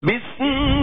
بسم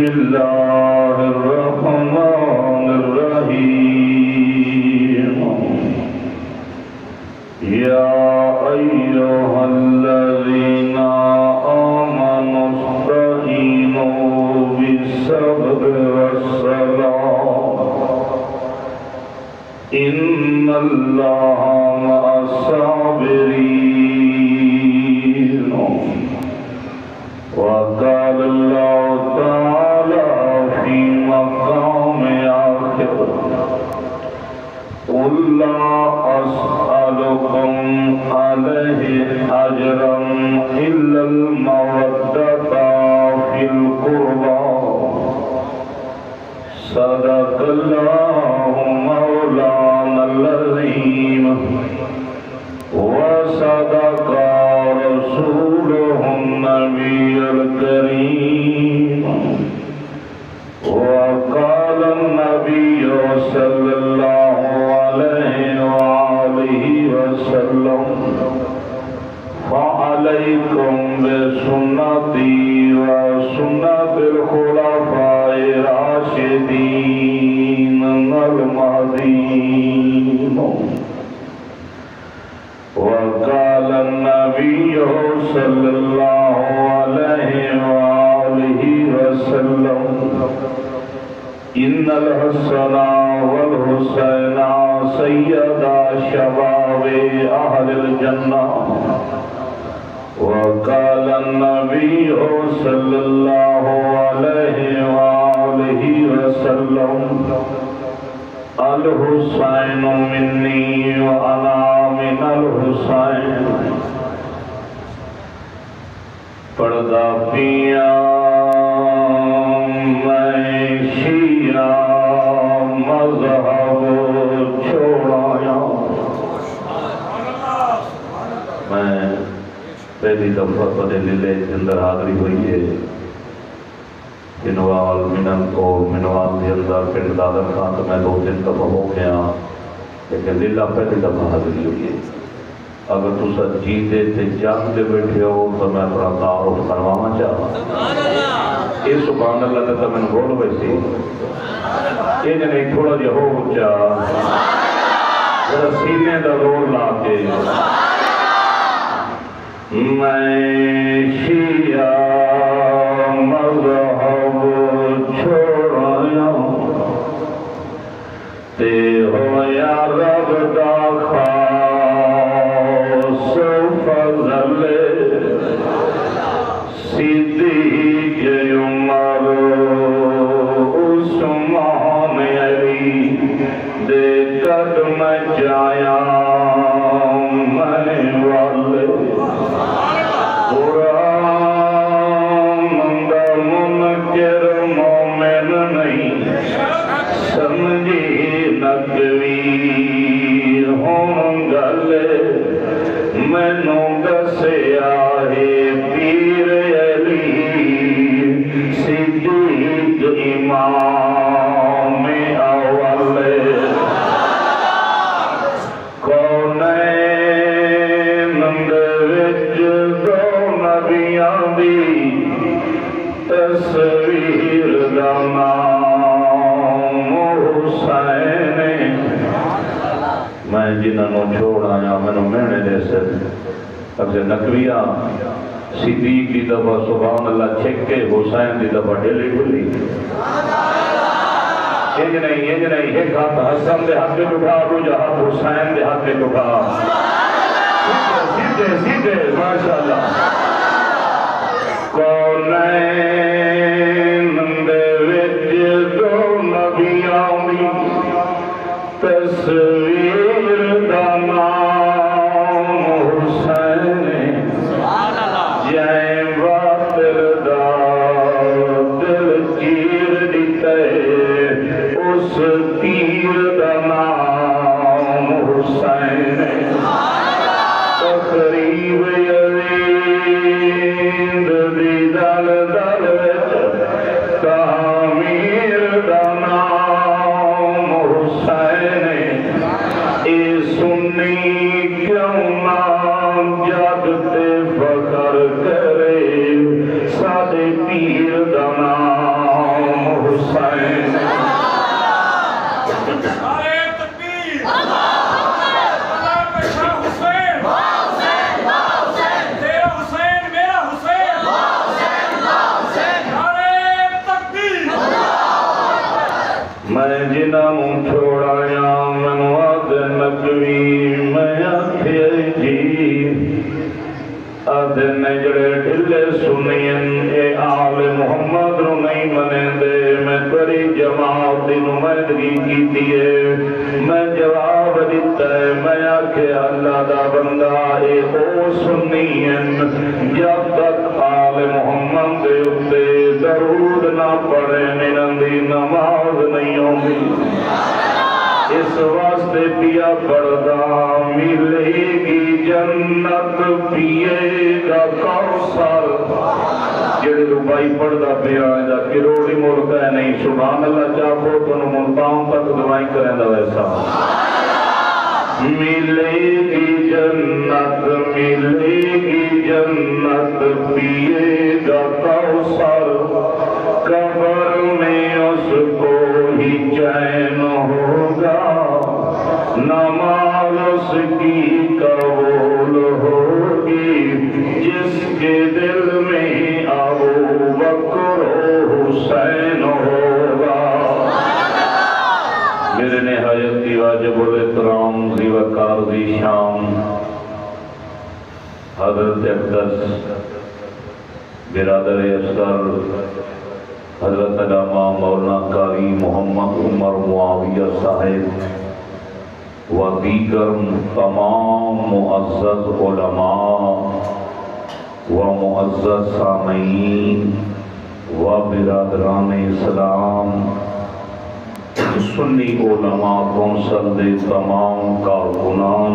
اللہ الرحمن سیدھی نکر مومن نہیں سمجھی نقوی ہوں گل مینوں دسیا ہے پیر علی صدیق امام اول کونین دے وچ دو نبیاں دی تصویر دا نام حسین میں جنہوں چھوڑ آیا میں نے دے سر اگر نقویہ صدیق دی دبا سبحان اللہ چھکے حسین دی دبا ڈیلی ڈلی یہ نہیں ایک ہاتھ حسن دے ہاتھ میں اٹھا دوجہ ہاتھ حسین دے ہاتھ میں اٹھا سیدھے ماشاءاللہ کونین دے وچ دو نبیاں دی تصویر دا نام حسین جائیں باطل دا دل چیر دیتے اس تیر دا نام حسین تقریب یزید دی دل دل وچ تعمیر دا نام حسین اے سنی کیوں نام جاگتے فخر کرے سادے پیر دا نام حسین میں جنہوں چھوڑایا منواد نقوی میں آکھے جی آدھے نجڑے ڈھلے سنین اے آل محمد رو نہیں منے دے میں بڑی جماعت دی نمائندگی کی دیئے میں جواب دیتا ہے میں آکھے اللہ دا بندہ اے او سنین جب تک آل محمد دے اتے درود نہ پڑھے نندی نماز نہیں ہوگی اس واسطے پیا پردہ ملے گی جنت پیے گا کوثر جڑے روپائی پردہ پیا جا کروڑی ملک ہے نہیں سبحان اللہ چاہو تو ملتاؤں تک دعائیں کریں دا ویسا ملے گی جنت پیے گا کوثر قبر میں اس کو ہی چین ہوگا نماز اس کی قبول ہوگی جس کے دل میں ابو بکر حسین ہوگا میرے نہایت کی واجب الاحترام ذی وقار ذی شان حضرت اقدس برادر اصغر حضرت علامہ مولانا قاری محمد عمر معاویہ صاحب و دیگر تمام معزز علماء و معزز سامعین و برادران اسلام سنی علماء کونسل دے تمام کارکنان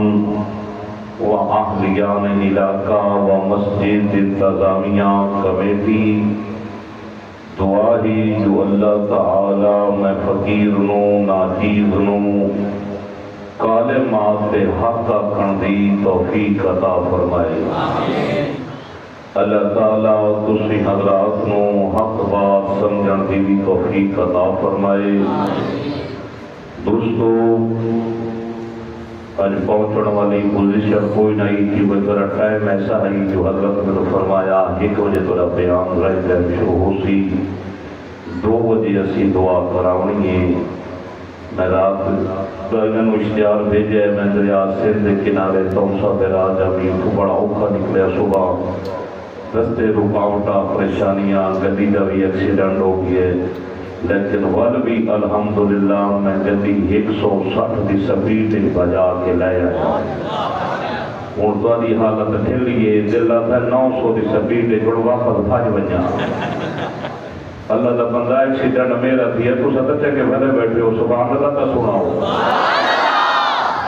و اہلیان علاقہ و مسجد انتظامیہ کمیٹی دعا ہی جو اللہ تعالی میں فقیر نو ناچیز نو کالمات حق کھندی توفیق عطا فرمائے اللہ تعالی تسی حضرات نو حق بات سمجھن دی بھی توفیق عطا فرمائے دوستو آج پہنچن والی پوزیشن کوئی نہیں کہ وہ تیرا ٹائم ایسا ہے جو حضرت نے فرمایا 1 بجے تیرا بیان رہ جائے شروع ہو سی 2 بجے اسی دعا کراؤنی ہے میں رات انہوں اشتہار بھیجے میں دریا سندھ کے کنارے توسا براج ابھی بڑا اوکھا نکلیا صبح رستے رکاوٹا پریشانیاں گڈی کا بھی ایکسیڈنٹ ہو گئے لیکن ول بھی الحمدللہ میں گڈی 160 کی سپیڈ بجا کے لے آیا اور تاری حالت ڈھلیے دل آتا 900 کی سپیڈ جڑ واپس بھج ونجا اللہ کا بندہ ایکسیڈنٹ میرا دیا تو سدھے کے بھلے بیٹھے ہو سبحان اللہ کا سناؤ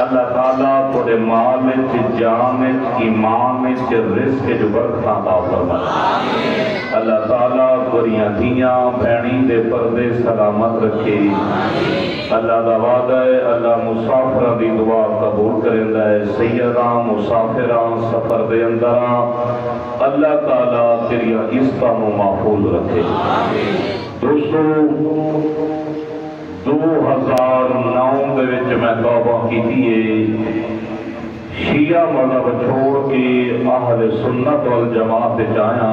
اللہ تعالیٰ تھوڑے مال جان ایمان رزق جو برکت عطا فرمائے اللہ تعالیٰ تھوڑیاں دھیاں بہنی دے پردے سلامت رکھے اللہ دا وعدہ ہے اللہ مسافرہ دی دعا قبول کرندہ ہے سیداں مسافران سفر دے اندراں اللہ تعالیٰ تیریاں عزتاں محفوظ رکھے دوستو 2009 دے وچ میں توبہ کی تھی شیعہ مذہب چھوڑ کے اہل سنت والجماعت جایا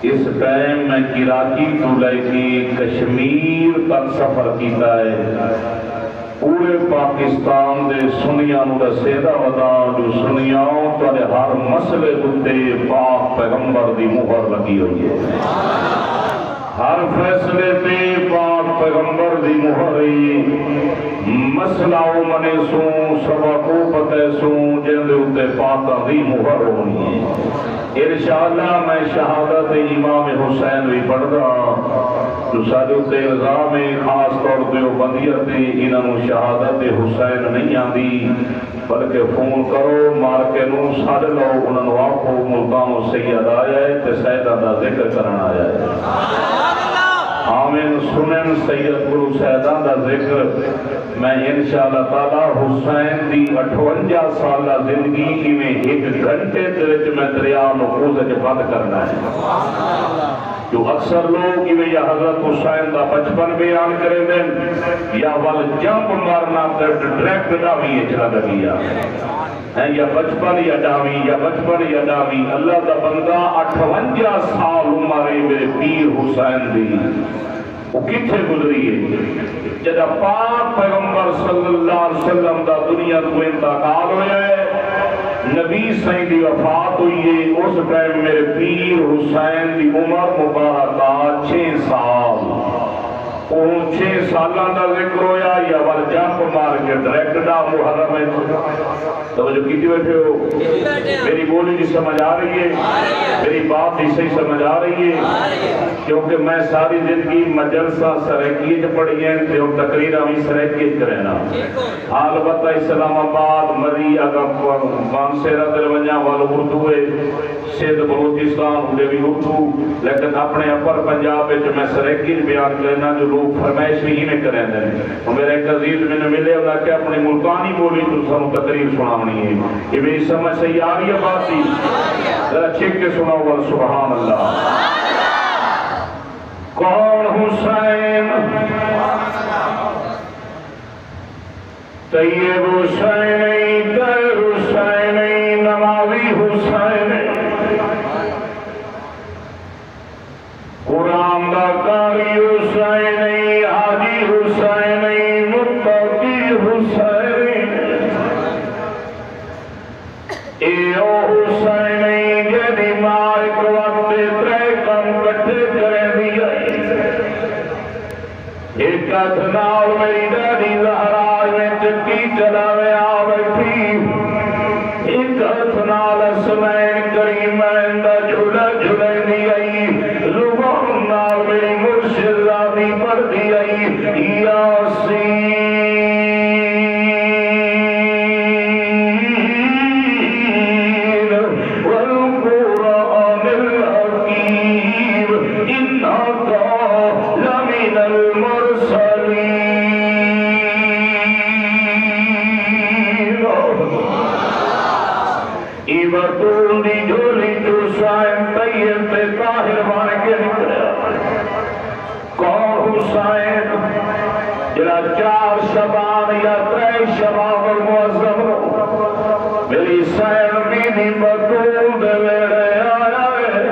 اس ٹائم میں کراچی تو لے کے کشمیر تک سفر کیتا ہے پورے پاکستان دے سنیاں نو رسیدہ ودا جو سنیاں تارے ہر مسئلے تے پاک پیغمبر دی مہر لگی ہوئی ہے ہر فیصلے تے پاک پیغمبر دی مہری مسئلہ منے سوں سبق پتے سوں جن دے اتے پاک دی مہر ہونی ہے انشاءاللہ میں شہادت امام حسین بھی پڑھ رہا جو سارے اتے الزام خاص طور پہ بندیت انہوں شہادت حسین نہیں آندی بلکہ فون کرو مار کے نو سارے لو انہوں آپو ملکان سید آیا ہے تے سیدہ دا ذکر کرنا آیا ہے آمین سنن سید گرو سیدان دا ذکر میں انشاءاللہ تعالیٰ حسین دی 58 سالہ زندگی کی میں 1 گھنٹے ترچ میں دریا نقوز کے بند کرنا ہے جو اکثر لوگ کی یا حضرت حسین دا بچپن بیان کریں دیں یا وال جمپ مارنا ڈریکٹ ڈاوی اچھلا لگیا یا بچپن یا ڈاوی اللہ دا بندہ 58 سال عمرے میرے پیر حسین دی وہ کتھے گزری ہے جدہ پاک پیغمبر صلی اللہ علیہ وسلم دا دنیا کو انتقال ہویا ہے نبی سائیں دی وفات ہوئی ہے اس ٹائم میرے پیر حسین دی عمر مبارکہ 6 سال ان 6 سالان دا ذکر ہویا یا وال جمپ مار کے ڈائریکٹ دا محرم ہے توجہ کیتی بیٹھے ہو میری بولی جی سمجھ آ رہی ہے میری بات جی صحیح سمجھ آ رہی ہے کیونکہ میں ساری زندگی مجلسہ سریکیت پڑھی ہیں تے ہم تقریرہ بھی سریکیت کرنا البتہ اسلام آباد مری اگر مانسیرہ دلونجا والو اردو ہے سندھ بلوچستان ہوئے بھی اردو لیکن اپنے اپر پنجاب جو میں سریکیت بیان کرنا جو لوگ فرمائش بھی ہی میں کریں دیں میرے ایک عزیز میں نے ملے اللہ کہ اپنی ملکانی بولی تو سنو تقریر سناونی ہے یہ میری سمجھ صحیح آ رہی ہے بات تھی ذرا چھک کے سناؤ گا سبحان اللہ کون حسین طیب حسین طیر حسین نماوی حسین قرآن دا قاری حسین حاجی حسین متقی حسین ایو حسین جدی مائک وقت 3 کم کٹھے کریں دیا ایک اتنال میری ڈیڈی زہراج میں چکی چلاوے آوے تھی ایک اتنال اسمین کریمین دا جھولا جھولے دی آئی زبان نال میری مرشد رابی پڑھ دی آئی یاسین والقرآن الحکیم انہا لمن المرسلین ایوتون دی جھولی جو سائن طیب تے طاہر بان کے نکلے کون حسین جلا 4 شبان یا 3 شبان المعظم میری سین بینی بطول دے ویڑے آیا ہے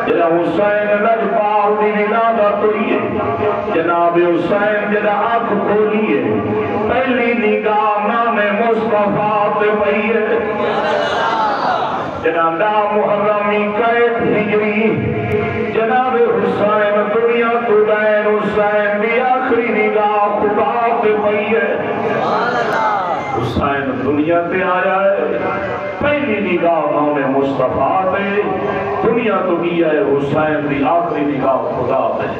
جلا حسین لجپال دی ولادت ہوئی ہے جناب حسین جلا آنکھ کھولی ہے پہلی نگاہ نام مصطفیٰ تے پئی ہے جناب محرمی قید ہجری جناب حسین دنیا تو دین حسین دی آخری نگاہ خدا پہ پئی ہے حسین دنیا پہ آیا ہے پہلی نگاہ نام مصطفیٰ تے دنیا تو کیا ہے حسین دی آخری نگاہ خدا ہے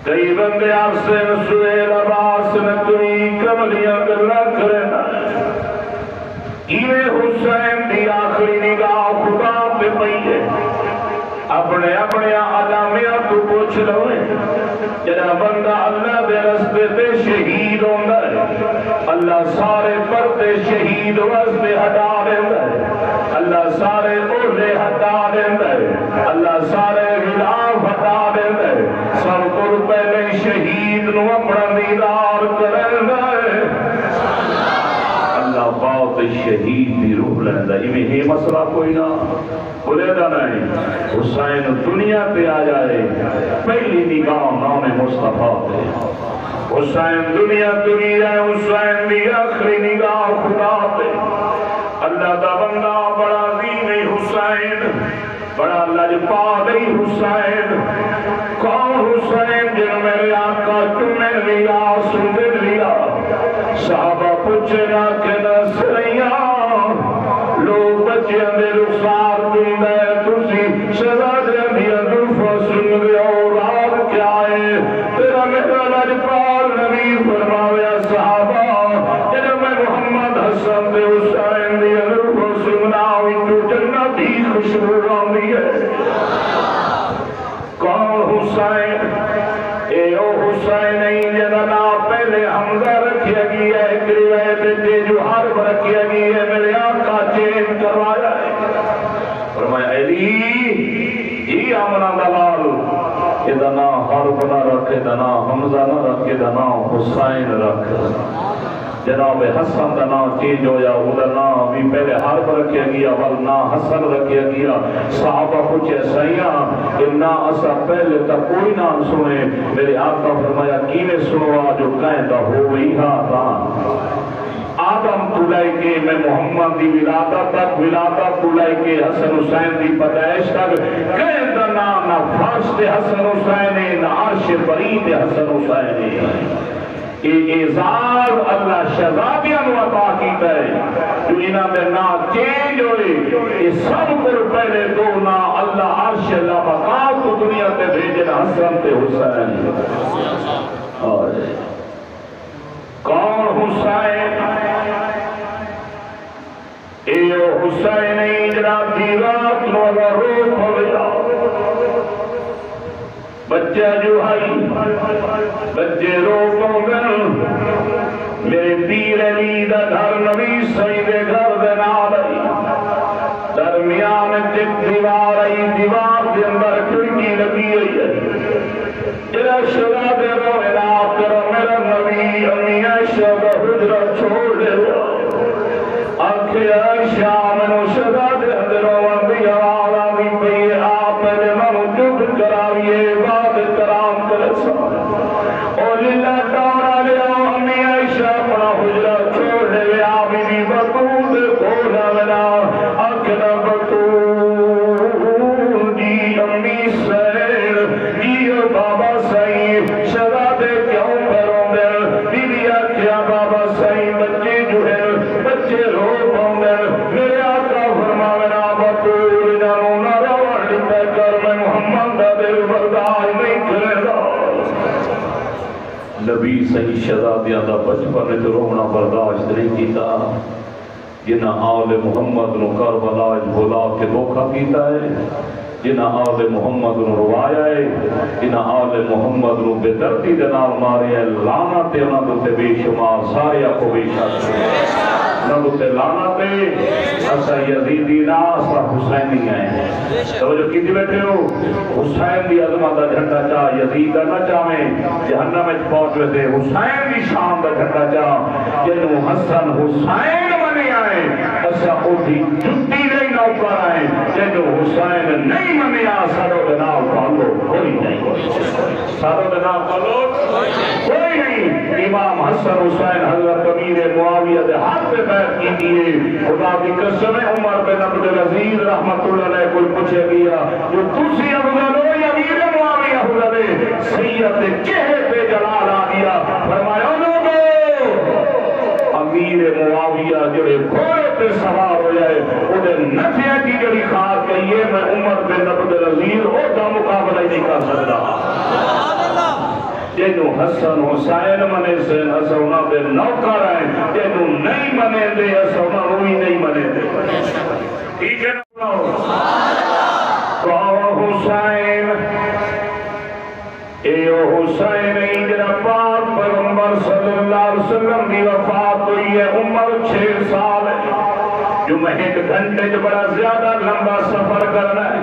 کئی بندے آپ سے سویل عباس نے تری کملیاں گلا کرنا یہ حسین دی آخری نگاہ خدا پہ پئی ہے اپنے اپنے علامیہ تو پوچھ لو جنا بندہ اللہ دے رستے تے شہید ہوندہ ہے اللہ سارے پردے شہید واسطے ہٹا دیندہ ہے اللہ سارے اولے ہٹا دیندہ ہے اللہ سارے غلاف ہٹا دیندہ ہے سب کو پہلے شہید نو اپنا دیدار کرندہ ہے اللہ بات شہید دی روح لیندہ ہے یہ مسئلہ کوئی نہ بولے دا نہیں حسین دنیا پہ آ جائے پہلی نگاہ نام مصطفیٰ پہ حسین دنیا ہے حسین دی آخری نگاہ خدا پہ اللہ دا بندہ بڑا عظیم حسین بڑا لجپال حسین کون حسین جن میرے آقا تمہیں لیا سندر لیا صحابہ پوچھنا کہ نصریاں لوگ بچے اندر رخصار دن ہے تسی سزا دے دیا دلفہ سن دیا اور آب کیا ہے تیرا میرا لجپال نبی فرماویا صحابہ جنہوں میں محمد حسن دے حسین دیا دلفہ سننا ہوئی تو جنتی خوشبو آمدی ہے کون حسین اے او حسین نہیں جننا پہلے حمزہ رکھیا گیا ہے ایک روایت تے جو حرب رکھیا گیا ہے میرے آقا چین کروایا ہے فرمایا علی یہ آمنا دلال ادنا حرب نہ رکھ ادنا حمزہ نہ رکھ ادنا حسین رکھ جناب حسن دا نام چینج ہویا ادھر نام بھی پہلے حرب رکھیا گیا ولنا حسن رکھیا گیا صحابہ پوچھے سیاں کہ نا اسا پہلے تک کوئی نام سنے میرے آقا فرمایا کینے سنوا جو کہندہ ہوئی ہاتان آدم تو لائے کے میں محمد دی ولادت تو لائے کے حسن حسین دی پیدائش تک کہندہ نہ فرش حسن حسین نہ عرش برید حسن حسین اعزاز اللہ شہزادیاں نو عطا کیتا ہے جو انہاں دے نام چینج ہوئے یہ سب کو پہلے دو نا اللہ عرش اللہ مقام کو دنیا تے بھیجن حسن تے حسین کون حسین ایو حسین اجرات دی رات نو روح ہویا بچہ جو ہائی بچے روکوں گن میرے پیر علی دا گھر نبی سید گھر دے نال درمیان جب دیوار آئی دیوار دے اندر کھڑکی لگی ہوئی ہے جرا شدہ دے روحنا کر میرا نبی امی عائشہ دا حجرہ چھوڑ لے آنکھیں عائشہ منو شدہ دے اندروں انبیاء والا بھی پئی آپ نے منو جب کراویے کرام کرسا اور للہ دارا لیا امی عائشہ اپنا حجرہ چھوڑ لے آبی بھی بطول کھونا منا اکنا بطول جی امی سیر جی بابا سائی شراب کیوں کروں میں بیویا کیا بابا سائی بچے جو ہے بچے رو پاؤں میرے آقا فرماونا بطول جانو نہ روان لکھا کر میں محمد دا دل بردار نہیں کرے گا نبی صحیح شہزادیاں دا بچپن جو رونا برداشت نہیں کیتا جنہ آل محمد نو کربلا بھولا کے دھوکا کیتا ہے جنہ آل محمد نو روایا ہے جنہ آل محمد نو بے دردی دے نال مارے ہیں لعنت انہاں دے بے شمار سارے کو بے شک انہاں دے لعنت اسا یزیدی نا اسا حسینی ہیں توجہ کیتی بیٹھے ہو حسین دی عظمت دا جھنڈا چاہ یزید دا نہ چاہیں جہنم وچ پہنچ وے حسین دی شان دا جھنڈا چاہ جنوں حسن حسین بنے آئے اسا اودی جُتی نہیں نوکر آئے جنوں حسین نہیں منیا سارو دناو پالو کوئی نہیں سارو دناو پالو کوئی نہیں امام حسن حسین حضرت امیر معاویہ دے ہاتھ پہ بیعت کی دیئے خدا کی قسم عمر بن عبد العزیز رحمت اللہ علیہ کوئی پوچھے گیا جو تسی افضل ہو یا امیر معاویہ افضل ہے سید چہرے پہ جلال آ گیا فرمایا لوگو امیر معاویہ جڑے گھوڑے پہ سوار ہو جائے انہیں نفیہ کی جڑی خاص کہیے نہیں کر سکتا جنہوں حسن حسین منے سے حسنہ دے نوکر ہیں جنہوں نہیں منے دے حسنہ روی نہیں منے دے ٹھیک ہے نا کہو حسین اے حسین جنہ پاک پیغمبر صلی اللہ علیہ وسلم کی وفات ہوئی ہے عمر 6 سال ہے جو میں 1 گھنٹے جو بڑا زیادہ لمبا سفر کرنا ہے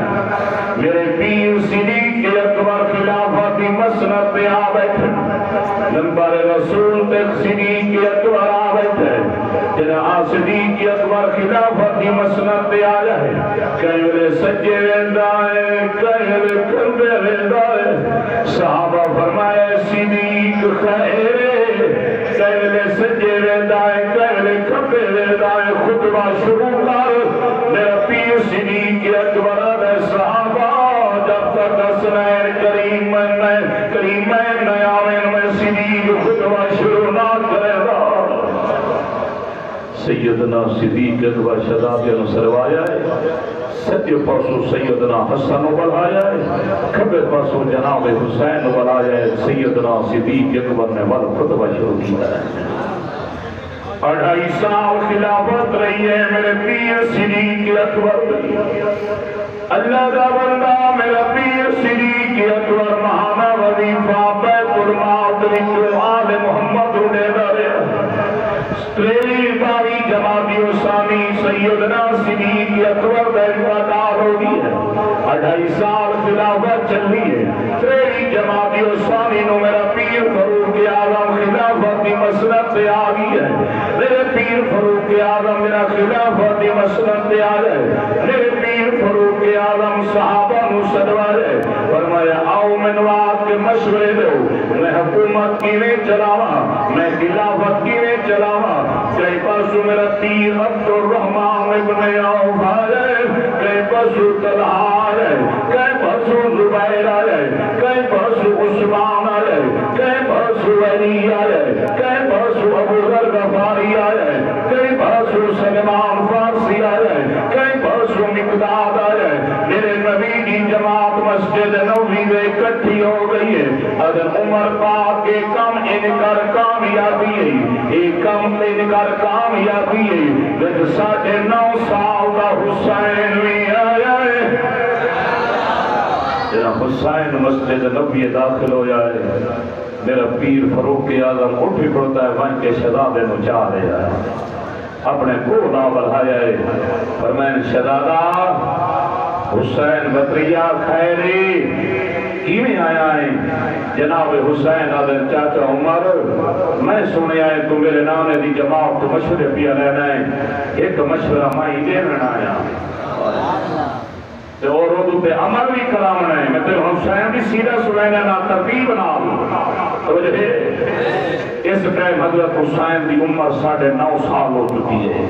میرے پیر صدیق اکبر خلافتی مسند پہ آ بیٹھے نمبر رسول تک صدیق اکبر آ بیٹھے جنہاں صدیق اکبر خلافتی مسند پہ آ جائے کہلے سجے ویندہ ہے کہلے کھلے ویندہ ہے صحابہ فرمائے صدیق خیرے کہلے سجے ویندہ ہے کہلے کھلے ویندہ ہے خطبہ شروع کر میرا پیر صدیق اکبر ہے صحابہ جب تک اسنین کریمین نیامین میں صدیق خطبہ شروع نہ کرے گا سیدنا صدیق اکبر شہزادے نے سروایا ہے سجے پاسو سیدنا حسن بلایا ہے کھبے پاسو جناب حسین بلایا ہے سیدنا صدیق اکبر نے ول خطبہ شروع کیا ہے 2.5 سال خلافت رہی ہے میرے پیر صدیق اکبر اللہ کا بندہ میرا پیر صدیق اکبر مہانا وظیفہ بیت المال وچوں آل محمد نے دے تیری باری جماعتی ثانی سیدنا صدیق اکبر کا انتقال ہو گئی ہے 2.5 سال خلافت چل رہی ہے تیری جماعتی ثانی نو میرا پیر فاروق اعظم خلافتی مسند پہ آ گئی ہے میرے پیر فاروق اعظم میرا خلافتی مسند پہ آ گئے میرے پیر فاروق اعظم صحابہ نو سدوائے فرمایا آؤ منوات کے مشورے دو میں حکومت کیویں چلاواں میں خلافت کیویں چلاواں کئی پاسو میرا پیر عبد الرحمن ابن عوف ہے کئی پاسو طلحہ ہے کئی پاسو زبیر ہے کئی پاسو عثمان ہے کئی پاسو علی ہے کئی پاسو ابو ذر غفاری ہے کئی پاسو سلمان فارسی ہے کئی پاسو مقداد ہے میرے نبی کی جماعت مسجد نبوی میں اکٹھی ہو گئی ہے اگر عمر پاک کے کم انکار کامیابی ہے ایک کم انکار کامیابی ہے جب 9.5 سال کا حسین بھی آیا ہے جناب حسین مسجد نبوی داخل ہو جائے میرا پیر فاروق اعظم اٹھ بھی پڑتا ہے وہاں کے شہزادے نو چاہ رہا ہے اپنے کو نہ بڑھایا ہے فرمائن شہزادہ حسین بطریہ خیری کیویں آیا ہے جناب حسین آدھر چاچا عمر میں سنے آئے تو میرے نانے دی جماعت تو مشورے پیا لینا ہے ایک مشورہ مائی دینا آیا اور اردو پہ عمل بھی کرامنا ہے میں تو حسین بھی سیدھا سنائنا نہ ترتیب نہ توجہ ہے اس ٹائم حضرت حسین دی عمر 9.5 سال ہو چکی ہے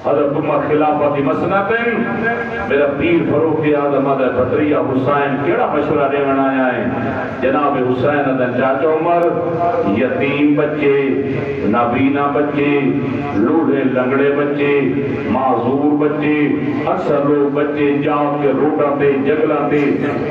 حضرت عمر خلافتی مسند میرا پیر فاروق اعظم حضرت بطریہ حسین کیڑا مشورہ دینا آیا ہے جناب حسین حضرت چاچا عمر یتیم بچے نابینا بچے لوڑے لنگڑے بچے معذور بچے اکثر لوگ بچے جاؤ کے روٹا پہ جگلہ پہ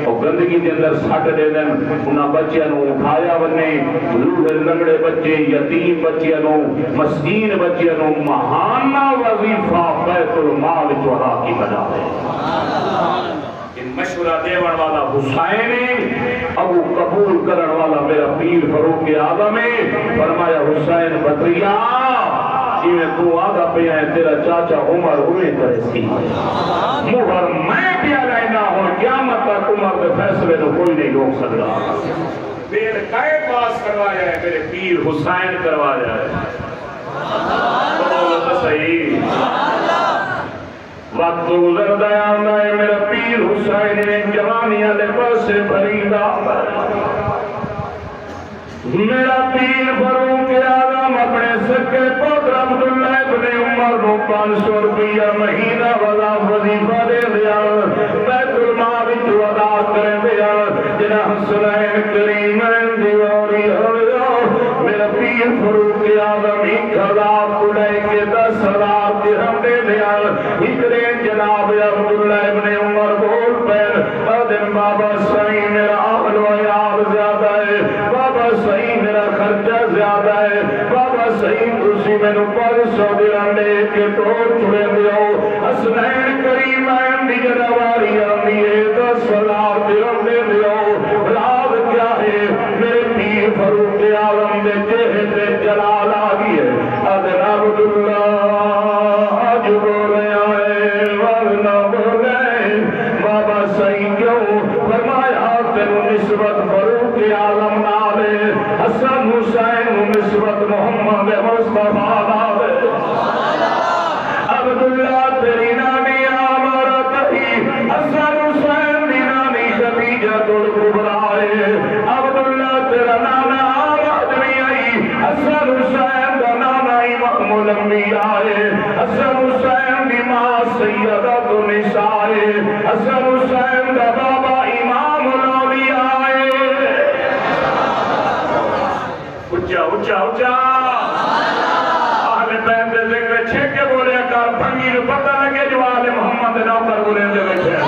اور گندگی کے اندر ساٹھ دے دیں انہاں بچے نو اٹھایا بنے لوڑے لنگڑے بچے یتیم بچے نو مسکین بچے نو مہانہ وظیفہ بیت المال چوڑا کی بنا ہے ان مشورہ دیوان والا حسین ابو قبول کرن والا میرا پیر فاروق اعظم فرمایا حسین بطریہ جیویں تو آگا پہ آئے تیرا چاچا عمر ہوئے کرے سی مہر میں پیا لینا ہوں قیامت تک عمر کے فیصلے تو کوئی نہیں روک سکتا پیر کائے پاس کروایا ہے میرے پیر حسین کروایا ہے صحیح وقت گزر دیا ہے میرا پیر حسین نے جوانیاں لے پاسے بھریدہ میرا پیر فاروق اعظم اپنے سکے پتر عبداللہ ابن عمر کو 500 روپیہ مہینہ وظیفہ دے دیا بیت المال جو ادا کرے دیا جنہ حسین کریمین دیواری ہو میرا پیر فاروق اعظم 1000 کو لے کے 10,000 درہم دے دیا اکرے جناب عبداللہ ابن عمر بول پیر بابا صحیح میرا اہل و عیال زیادہ ہے، بابا صحیح میرا خرچہ زیادہ ہے، بابا صحیح تسی مینوں 500 درہم دے کے توڑ چھڑے دیو، حسنین کریمین دی جنواری آندی ہے 10,000 درہم دے دیو، راز کیا ہے میرے پیر فاروق اعظم دے چہرے تے جلال آ گئی ہے، اذن عبداللہ آج بولے آئے ورنہ بولے، بابا صحیح کیوں فرمایا تینوں نسبت فاروق اعظم نالے، حسن حسین نسبت محمد مصطفیٰ نالے، عبداللہ تیری نامی آمارت ہی حسن حسین دی نامی خدیجۃ الکبریٰ ہے، عبداللہ تیرا نانا آمد بھی آئی، حسن حسین دا نانا امام الانبیاء ہے، حسن حسین دی ماں سیدۃ النساء ہے، حسن حسین دا بابا امام الاولیاء ہے، اچھا اچھا اچھا اہل بیت دے ذکر چھے بولے کار بھنگی نو پتہ لگے جو آل محمد نوکر بولے دے بیٹھے ہیں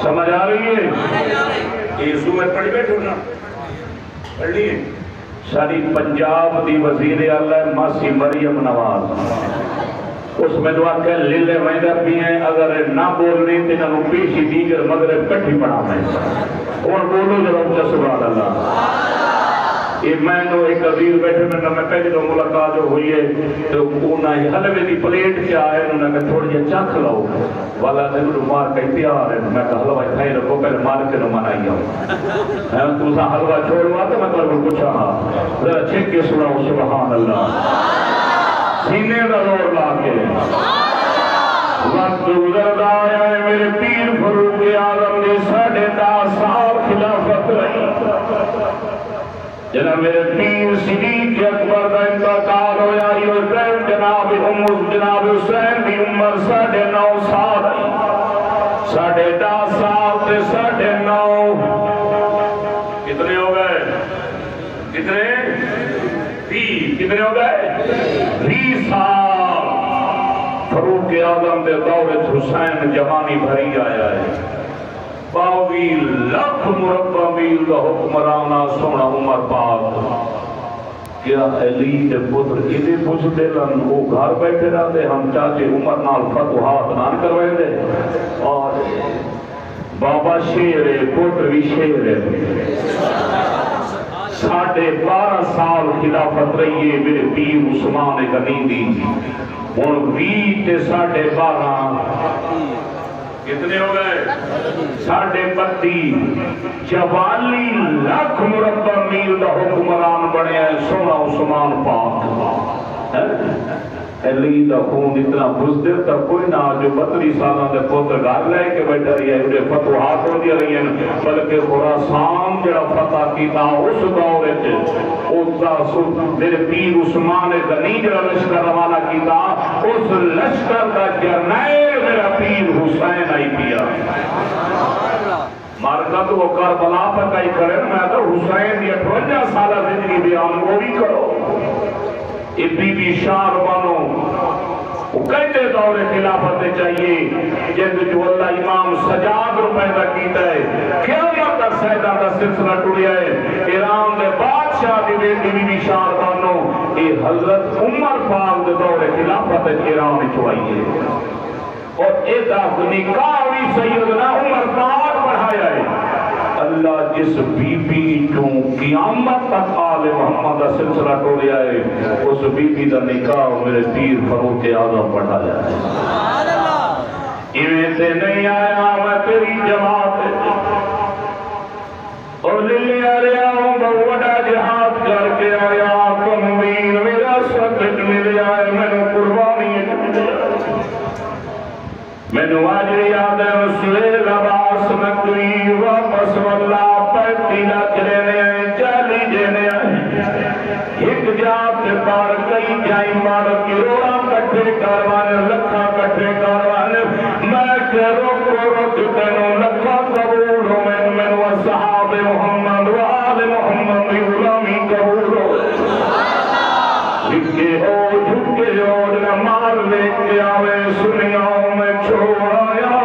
سمجھ آ رہی ہے یہ سورت پڑھی بیٹھو نا پڑھ لیے ساری پنجاب دی وزیر اعلیٰ ماسی مریم نواز اس میں دعا کہ لیلے ویندہ بھی ہیں اگر نہ بولنی تینا نو پیشی دیگر مغرب کٹھی پڑھا میں اور بولو جب اچھا سبحان اللہ یہ میں نے ایک عزیز بیٹھے میں پہلی تو ملاقات جو ہوئی ہے تو انہیں حلوے دی پلیٹ کیا ہے انہوں نے کہا تھوڑی جا چاک لاؤ والا نے انہوں مار کہی تیار ہے میں کہا حلوہ کھائی رکھو پہلے مار کے نو منائی آؤں تو اسا حلوہ چھوڑوا تو میں تو پوچھا ہاں ذرا چھک کے سناؤ سبحان اللہ سینے کا زور لا کے وقت گزرتا آیا ہے میرے پیر فاروق اعظم نے 10.5 سال خلافت رہی جناب میرے پیر صدیق اکبر کا انتقال ہویا یہ جناب حسین کی عمر 9.5 سال ہے 10.5 سال سے 9.5 کتنے ہو گئے کتنے 30 کتنے ہو گئے 20 سال فاروق اعظم دے دور حسین جوانی بھری آیا ہے 22 لاکھ مربع میل کا حکمرانہ سونا عمر پاک کیا علی دے پتر ادھے پوچھتے لن وہ گھر بیٹھے رہتے ہم چاچے عمر نال فتوحات نان کروے دے اور بابا شیر ہے پتر بھی شیر ہے 12.5 سال خلافت رہی ہے میرے پیر عثمان غنی دی اور 20 تے 12.5 کتنے ہو گئے 32.5 لاکھ مربع میل کا حکمران بنے ہیں سونا عثمان پاک علی دا خون اتنا بزدل تا کوئی نہ جو 32 سالوں دے پوتر گھر لے کے بیٹھا رہی ہے انہیں فتوحات ہو دیا رہی ہیں بلکہ خراسان جڑا فتح کیتا اس دور میرے پیر عثمان غنی جڑا لشکر روانہ کیتا اس لشکر کا جرنیل میرا پیر حسین آئی پیا مارکا تو وہ کربلا پر کئی کرے میں تو حسین دی 58 سالہ زندگی بیان وہ بھی کرو بی بی شار بانو وہ کہتے دور خلافت چاہیے جن جو اللہ امام سجاد رو پیدا کیتا ہے قیامت تک سیدہ کا سلسلہ ٹوڑیا ہے ایران دے بادشاہ دی بیٹی بی بی شار بانو یہ حضرت عمر پاک دے دور خلافت ایران چوائیے اور ایدہ نکاح بھی سیدنا عمر پاک پڑھایا ہے اللہ جس بی بی جو قیامت تک آل محمد کا سلسلہ ٹوڑیا ہے اس بی بی دا نکاح میرے پیر فاروق اعظم پڑھایا ہے ایویں سے نہیں آیا میں تیری جماعت اور للے آریا ہوں بہوڑا جہاد کر کے آیا تنویر میرا سکت ملے آئے میں نے قربانی میں نے واجر یاد ہے مسئلے لباس نکوی واپس واللہ پہتی لکھ لینے آئے چالی جینے آئے ایک جات پار کئی جائیں مار کی روڑا کٹ کٹھے کروانے لکھا کٹھے کروانے میں کہ رک تینوں لکھا قبول ہو میں صحاب محمد و آل محمد غلامی قبول ہو لکھے ہو جھکے ہو مال لے کے آوے سنیاں میں چھوڑ آیا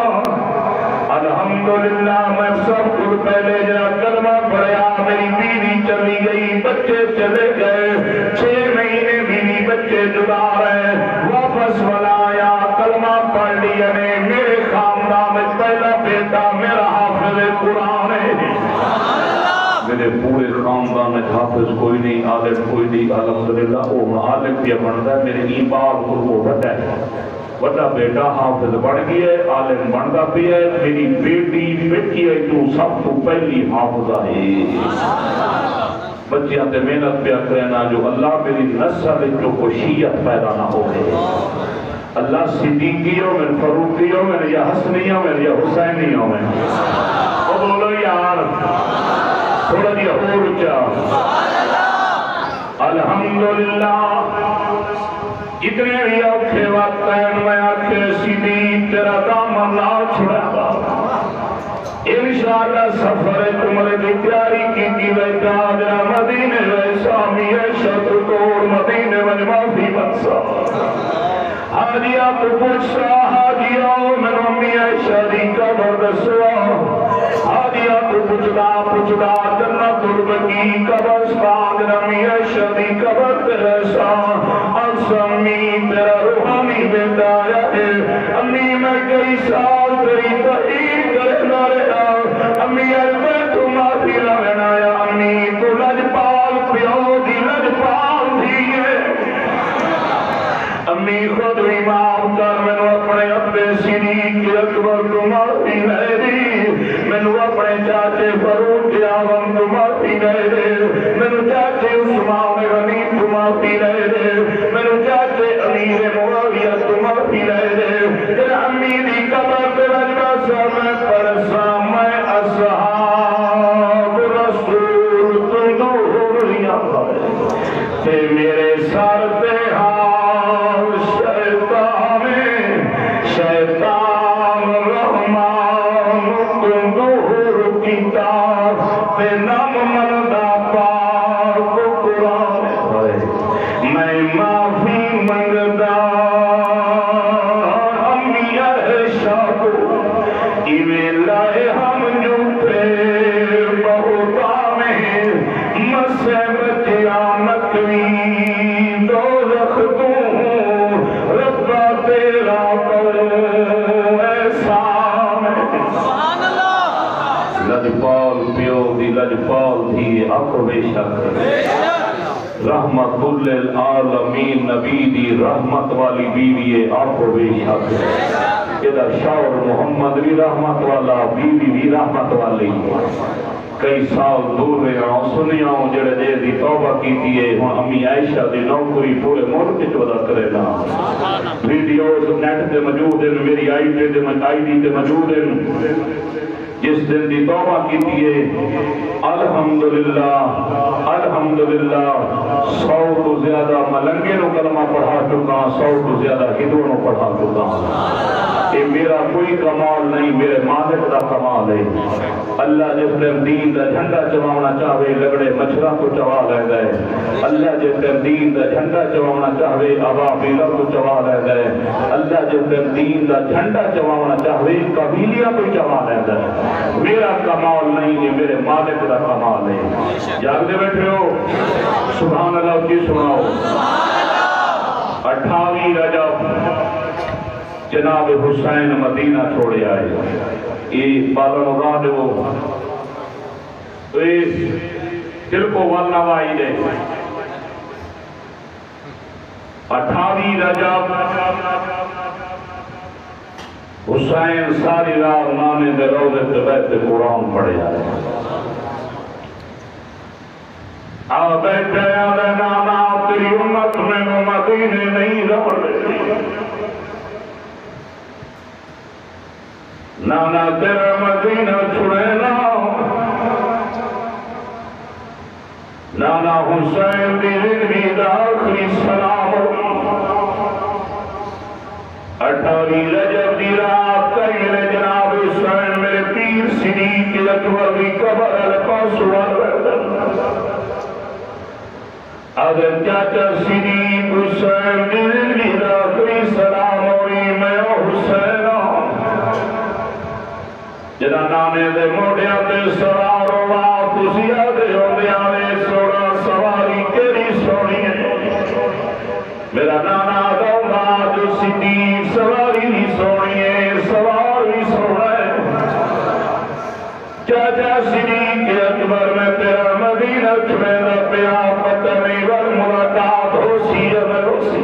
الحمدللہ میں سب کچھ پہلے جا کلمہ پڑھیا میری بیوی چلی گئی بچے چلے گئے 6 مہینے بیوی بچے جدا رہے واپس والا آیا کلمہ پڑھ لیا نے میرے خاندان میں پہلا بیٹا میرا حافظ قرآن ہے میرے پورے خاندان میں حافظ کوئی نہیں عالم کوئی نہیں الحمدللہ وہ عالم بھی بنتا ہے میرے ایمان کو وہ بڑا ہے بڑا بیٹا حافظ بڑھ گیا ہے عالم بنتا بھی ہے میری بیٹی بیٹی ہے تو سب تو پہلی حافظہ ہے بچیاں تے محنت پہ کرنا جو اللہ میری نسل جو خشیت پیدا نہ ہو گئے اللہ صدیقیوں میں فروقیوں میں یا حسنیوں میں یا حسینیوں میں اور بولو یار تھوڑا جی اور اچھا الحمدللہ جتنے بھی اوکھے وقت ہیں میں آکھے سیدھی تیرا دامن نہ چھڑا انشاءاللہ سفر تمہارے دی تیاری کی بیٹا جنا مدینے ویسا بھی ہے شطر کور مدینے میں معافی بنسا حاجیہ تو پوچھا حاجیہ میں امی عائشہ دی قبر دسوا حاجیہ تو پوچھدا جنت البقیع قبرستان جنا امی عائشہ دی قبر تیرسا امی تیرا روحانی بیٹا ہے امی میں کئی سال تیری تحقیق کرنا رہا امی اربے تو معافی لگنا یا امی تو لجپال پیو دی لجپال دیئے امی خود امام کر میں اپنے ابے صدیق اکبر تو معافی لے دی میں اپنے چاچے فاروق اعظم تو معافی لے دے میں چاچے عثمان غنی تو معافی لے دے میں چاچے امیر معاویہ تو معافی لے دے کہ امی دی قبر پہ رجبہ سا میں پرسا میں اصحاب رسول تم دوریاں تے میرے سر پہ حال شیطان رحمان تم دور کتاب تے نام مندہ پاک قرآن میں معافی منگدا امی عائشہ کو ایویں لائے ہم جھوٹے بہتا میں مسے بچیا نکوی دوزخ توں ربا تیرا کرو احسان لجپال پیو دی لجپال تھی اکو بے شک رحمت للعالمین نبی دی رحمت والی بیوی آپ بے شک ادھر شاور محمد بھی رحمت والا بیوی بھی رحمت والی کئی سال دور رہے ہوں سنیا ہوں جڑے دے دی توبہ کی دیئے ہوں امی عائشہ دی نوکری پورے ملک چودہ کرے نا ویڈیوز نیٹ دے موجود ہیں میری آئی ڈی دے موجود ہیں جس دن دی توبہ کی دیئے الحمدللہ 100 تو زیادہ ملنگے نو کلمہ پڑھا چکا 100 تو زیادہ ہندووں نو پڑھا چکا یہ میرا کوئی کمال نہیں میرے مالک دا کمال ہے اللہ جس دن دین دا جھنڈا چواؤنا چاہے لگڑے مچھرا کو چوا لے گئے اللہ جس دن دین دا جھنڈا چواؤنا چاہے ابابیلا کو چوا لے گئے اللہ جس دن دین دا جھنڈا چواؤنا چاہے قبیلیاں کو چوا لے گئے میرا کمال نہیں ہے میرے مالک دا کمال ہے جاگ دے بیٹھے ہو سبحان اللہ کی سناؤ 28 رجب جناب حسین مدینہ چھوڑے آئے یہ بالن اگاہ دے وہ تو یہ دل کو والنوائی دے 28 رجب حسین ساری رات نانے دے روزے تے بیٹھ قرآن پڑھے آئے بیٹھے آدھے نانا تیری امت میں مدینے نہیں رہے نانا تیرا مدینہ چھڑے نا نانا حسین دی زندگی دا آخری سلام 11ویں رجب دی رات کہیں جناب حسین میرے پیر صدیق اکبر کی قبر الپاس حضرت چاچا صدیق حسین دل کی آخری سلام ہوئی میں حسین جنا نانے دے موڑیاں دے سوار ہوا تسی آدھے ہوندے آنے سوڑا سواری کیری سونی ہے میرا نانا دوما جو صدیق سواری بھی سونی ہے سوار بھی سونا ہے چاچا صدیق اکبر میں تیرا مدینہ چھوڑے دا پیا پتہ نہیں ور ملاقات ہو سی یا میں ہو سی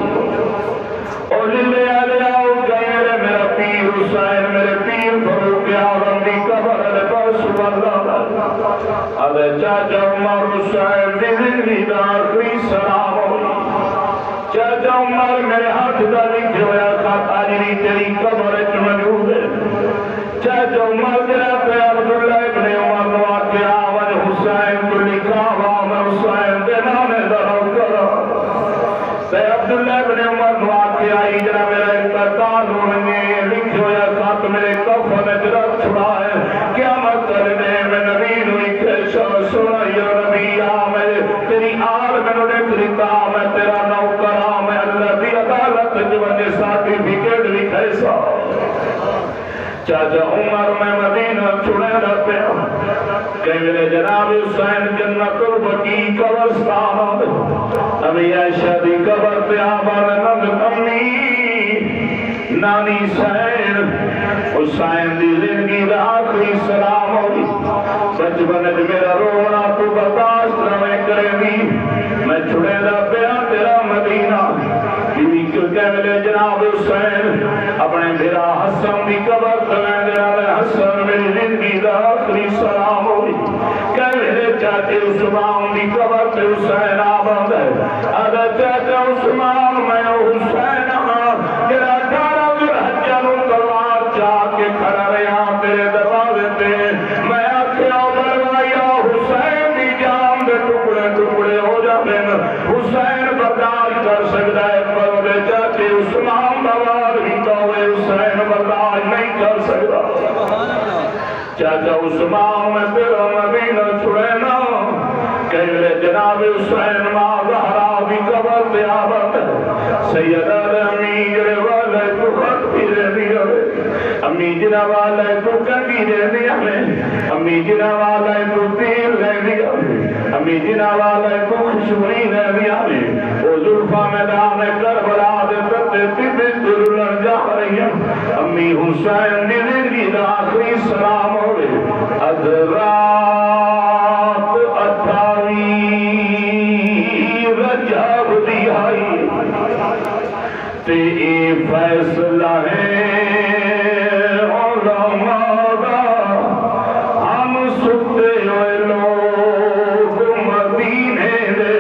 اور للے آلے آؤ گئے میرا پیر حسین میرے پیر فروق آدم دی قبر الباس واللہ ادھے چاچا عمر حسین دی زندگی دا آخری سلام ہوئی چاچا عمر میرے ہاتھ دا لکھے ہویا خط آجری تیری قبر اچ موجود ہے چاچا عمر تیرا پہ عبداللہ ابن عمر دعا کے آوج حسین تو لکھا ہوا میں حسین دے نامے درو کرا تے عبداللہ ابن عمر دعا کے آئی جنا میرا انتقال ہونے لکھے ہویا خط میرے کفن اچ رکھ چھڑا ہے قیامت کرنے میں نبی نوئی کھیشا سنا یا نبی آمد تیری آل میں نے کرتا میں تیرا نوکرا میں اللہ دی عدالت جو وجہ سارٹیفکیٹ بھی کھیسا چاچا عمر میں مدینہ چھوڑے رہتے کہ میرے جناب حسین جنت البقیع قبرستان امی عائشہ دی قبر پہ آباد نند امی نانی حسین حسین دی زندگی دا آخری سلام ہوئی بچپن میرا رونا تو برداشت نہ کرے دی میں چھوڑے دا پیا تیرا مدینہ بیوی کیوں کہ میرے جناب حسین اپنے میرا حسن دی قبر تمہیں دیا حسن میری زندگی دا آخری سلام ہوئی کہ میرے چاچے عثمان دی قبر تے حسین آباد ہے اگر چاچا عثمان میں حسین میرا کارا در حجانو تلوار چاہ کے کھڑا رہا تیرے دروازے تے میں آکھیا بروایا حسین دی جان دے ٹکڑے ٹکڑے ہو جاتے ہیں حسین برداشت کر سکتا ہے پر دے چاچے عثمان بوار ہی تو حسین برداشت نہیں کر سکتا چاچا عثمان میں تیرا مدینہ چھوڑے نا کہلے جناب حسین ماں زہرا بھی قبر پہ آباد سیدہ امیر والے تو خط بھی رہنی ہمیں امی جنہ والے تو کنگی رہنی ہمیں امی جنہ والے تو تیر رہنی ہمیں امی جنہ والے تو خوشبری رہنی ہمیں وہ ظلفہ میدان کربلا دے تتے تیبے دلن جا رہی ہیں امی حسین دی زندگی دا آخری سلام ہوئے حضرات 28 رجب دی آئی تے اے فیصلہ ہے علماء دا ہم سکتے ہوئے لوگ مدینے دے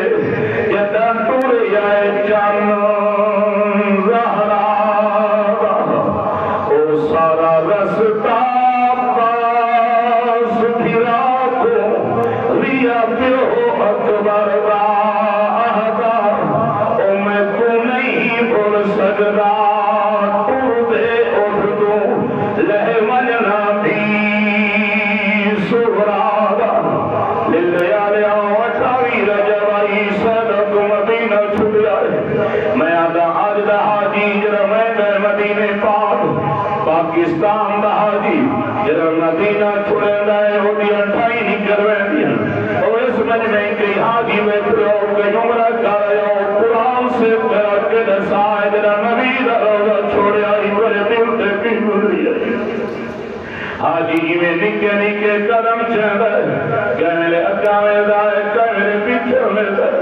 جدا ٹور جائے چان زہرا او سارا رستا پاس پھرا کو ریا پیو اکبر دا آہدا او میں تو نہیں بول سکتا ٹور دے اٹھ دو لہ مننا بھی سہرا دا للے آلیا 28 رجب آئی صدق مدینہ چھوٹ جائے میں آدھا آج دا حاجی جرہ میں دے مدینہ پاکستان دا حاجی جرہ مدینہ چھوڑے دائے ہو دی 28 نہیں کروے دیا اور اس مجمع کی حاجی میں پھرو کہ نمرہ کارے ہو قرآن سے پھر کے دسائے جرہ نبی دا روزہ چھوڑے آئی بڑے دل تے کی گزری ہے حاجی میں نکے نکے قدم چہدہ کہنے اکا میں دائے کہنے پیچھے میں دائے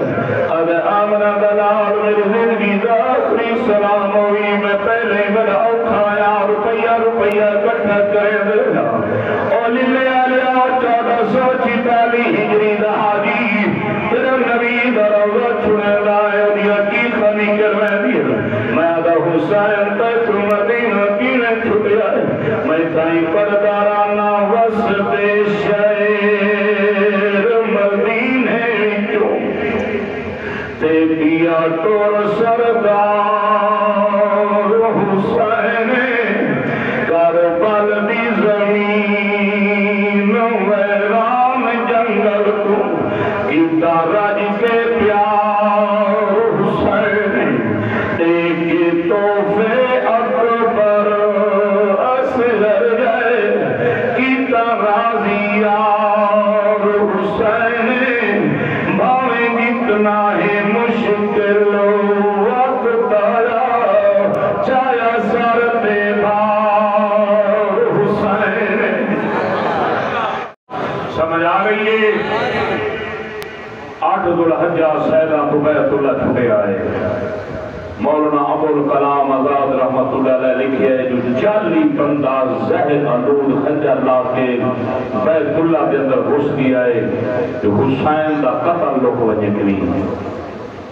ادھے آمنہ دلال میری زندگی دا آخری سلام ہوئی میں پہلے بڑا اکھایا روپیہ کٹھا کرے دے اور للے آلیا 1446 ہجری دا حاجی تیرے نبی دا روزہ چھوڑے دائے اور یقیقہ نکل میں دیا میں آدھا حسین تیت مدینہ کینے چھوٹے آئے میں تائیں پردارانہ وسط شہر مدینے وچوں تے کیا ٹور سردار حسین سمجھ آ گئی ہے؟ 8 ذوالحجہ سیدہ تو بیت اللہ چھٹے آئے. مولانا ابوالکلام آزاد رحمت اللہ علیہ لکھے ہے جو 40 بندہ زہر آلود خنجر لا کے بیت اللہ کے اندر گھس گیا ہے جو حسین دا قتل لوگ وجہ کری.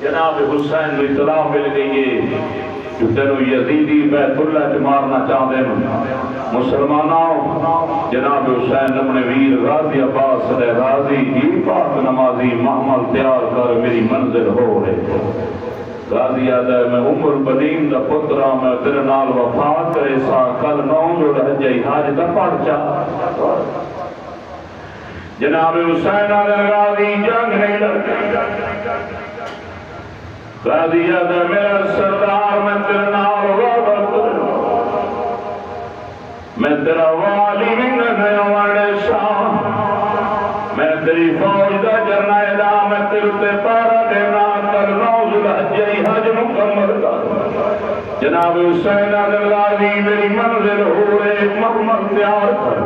جناب حسین کو اطلاع مل گئی ہے جو تینو یزیدی بیت اللہ کے مارنا چاہتے ہیں. مسلمانوں جناب حسین اپنے ویر غازی عباس علیہ غازی ہی پاک نمازی محمل تیار کر میری منزل ہو رہے. غازی آدھا ہے میں عمر بدین دا پترہ میں تیرے نال وفات کرے سا کل 9 ذوالحجہ حاج دا پڑھ چاہ. جناب حسین آدھا غازی جنگ نہیں لڑکے. غازی آدھا میرا سردار میں تیرے نال وفات کرے میں تیرا والی منگنے وانے شاہ میں تیری فوج دا جرنائلہ میں تیرے تے پارا دینا کر 9 ذوالحجہ حج مکمل کر. جناب حسین غازی میری منزل ہو رہے محمد تیار کر.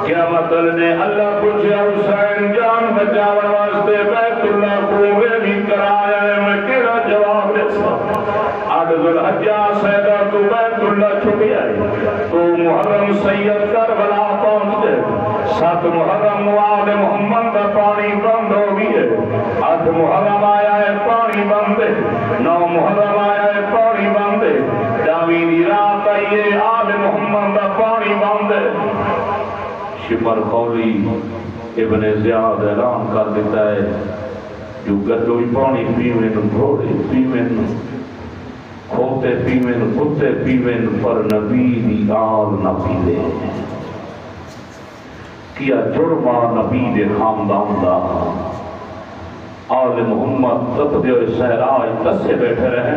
کیا مطلب نے اللہ پوچھا حسین جان بچاون واسطے بیت اللہ کو بھی کرایا ہے میں کیڑا جواب دے سکتا. 8 ذوالحجہ سیدہ تو بیت اللہ چھٹی آئی تو محرم سید کربلا پہنچ گئے. 7 محرم مواد محمد کا پانی بند ہو گئی ہے. 8 محرم آیا ہے پانی بند ہے. 9 محرم آیا ہے پانی بند ہے. 10ویں رات آئی ہے آل محمد کا پانی بند ہے. شمر خولی ابن زیاد اعلان کر دیتا ہے جو گدوئی پانی پیویں گھوڑے پیویں کھوتے پیویں کتے پیویں پر نبی دی آل نہ پیوے. کیا جرمہ نبی دے خاندان دا آل محمد تپدے اور سہراج تسے بیٹھے رہے.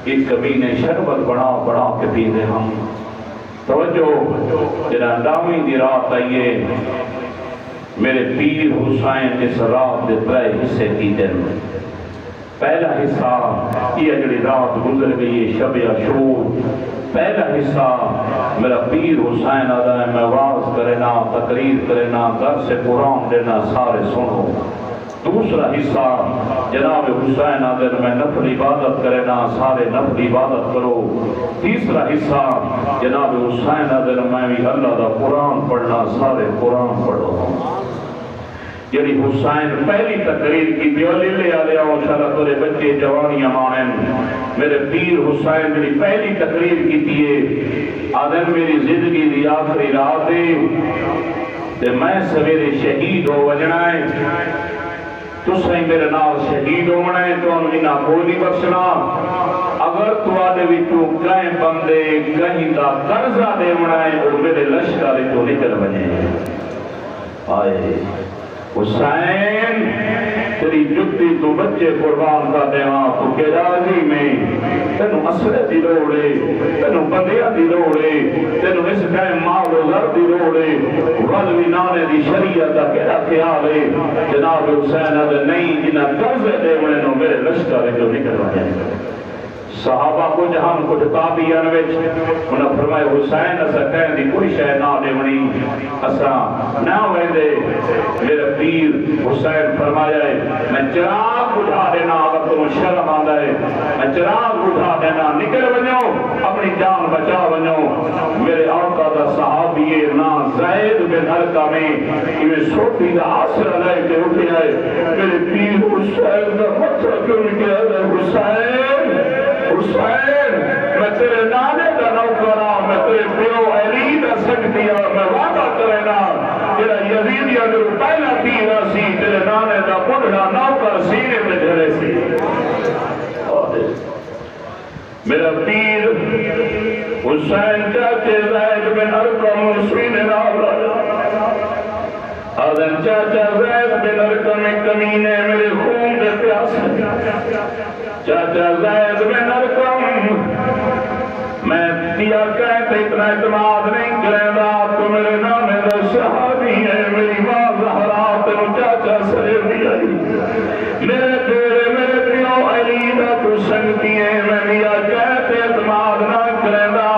ایک کمینے شربت بڑا کے پینے ہم. توجہ جنہ 9ویں دی رات آئیے میرے پیر حسین اس رات دے 3 حصے کی دن. پہلا حصہ یہ جڑی رات گزر گئی شب عاشور. پہلا حصہ میرا پیر حسین آدھا ہے میں واعظ کرنا تقریر کرنا درس قرآن دینا سارے سنو. دوسرا حصہ جناب حسین آدھا ہے میں نفل عبادت کرنا سارے نفل عبادت کرو. تیسرا حصہ جناب حسین آدھا ہے میں بھی اللہ دا قرآن پڑھنا سارے قرآن پڑھو. یعنی حسین پہلی تقریر کی بیولی لے آلے آؤ انشاءاللہ تورے بچے جوانیاں مانن. میرے پیر حسین میری پہلی تقریر کی تیئے آدھن میری زندگی دی آخری رات دے تے میں سویرے شہید ہو وجنائے تو سہی میرے نال شہید ہو منائے تو انہوں نے کوئی نہیں بخشنا. اگر تو آدھے بھی تو کہیں بندے کہیں دا قرضہ دے منائے اور میرے لشکاری تو نکل بنے. آئے حسین تیری جتی تو بچے قربان کا دیواں تو کہ راضی میں تینو اسرے دی روڑے تینو بندیاں دی روڑے تینو اس ٹائم مال و زر دی روڑے غلوی نانے دی شریعت دا کہا خیال ہے. جناب حسین ادھے نہیں جنہ قرضے دے منو میرے لشکر جو نکل رہے. صحابہ کو جہاں کچھ تابعین وچ انہاں فرمائے حسین اسا کہیں دی کوئی شے نہ دیونی اسا نہ ویندے. میرے پیر حسین فرمایا ہے میں چراغ بجھا دینا اگر تم شرم آندا ہے میں چراغ بجھا دینا نکل ونجو اپنی جان بچا ونجو. میرے آقا دا صحابی نا زید بن ارقم میں سوٹی دا آسرا لے کے اٹھے آئے. میرے پیر حسین دا متھا کیوں نکلا ہے حسین حسین میں تیرے نانے کا نوکرا میں تیرے پیو علی کا سکتیا میں وعدہ کرنا تیرا یزیدی اگر پہلا تیرا سی تیرے نانے کا بڑھنا نوکر سینے میں جھڑے سی. میرا پیر حسین چاچے زید بن ارقم سینے نال آدھن چاچا زید بن ارقم کمینے میرے خون دے پیاس چاچا زید بن ارقم میں دیا کہتے اتنا اعتماد نہیں کریں گا تو میرے نام دا شہادی ہے میری ماں زہرا تینو چاچا سریر دیا میرے پیرے میرے پیو علی دا تو سنگتی ہے میں دیا کہتے اعتماد نہ کریں گا.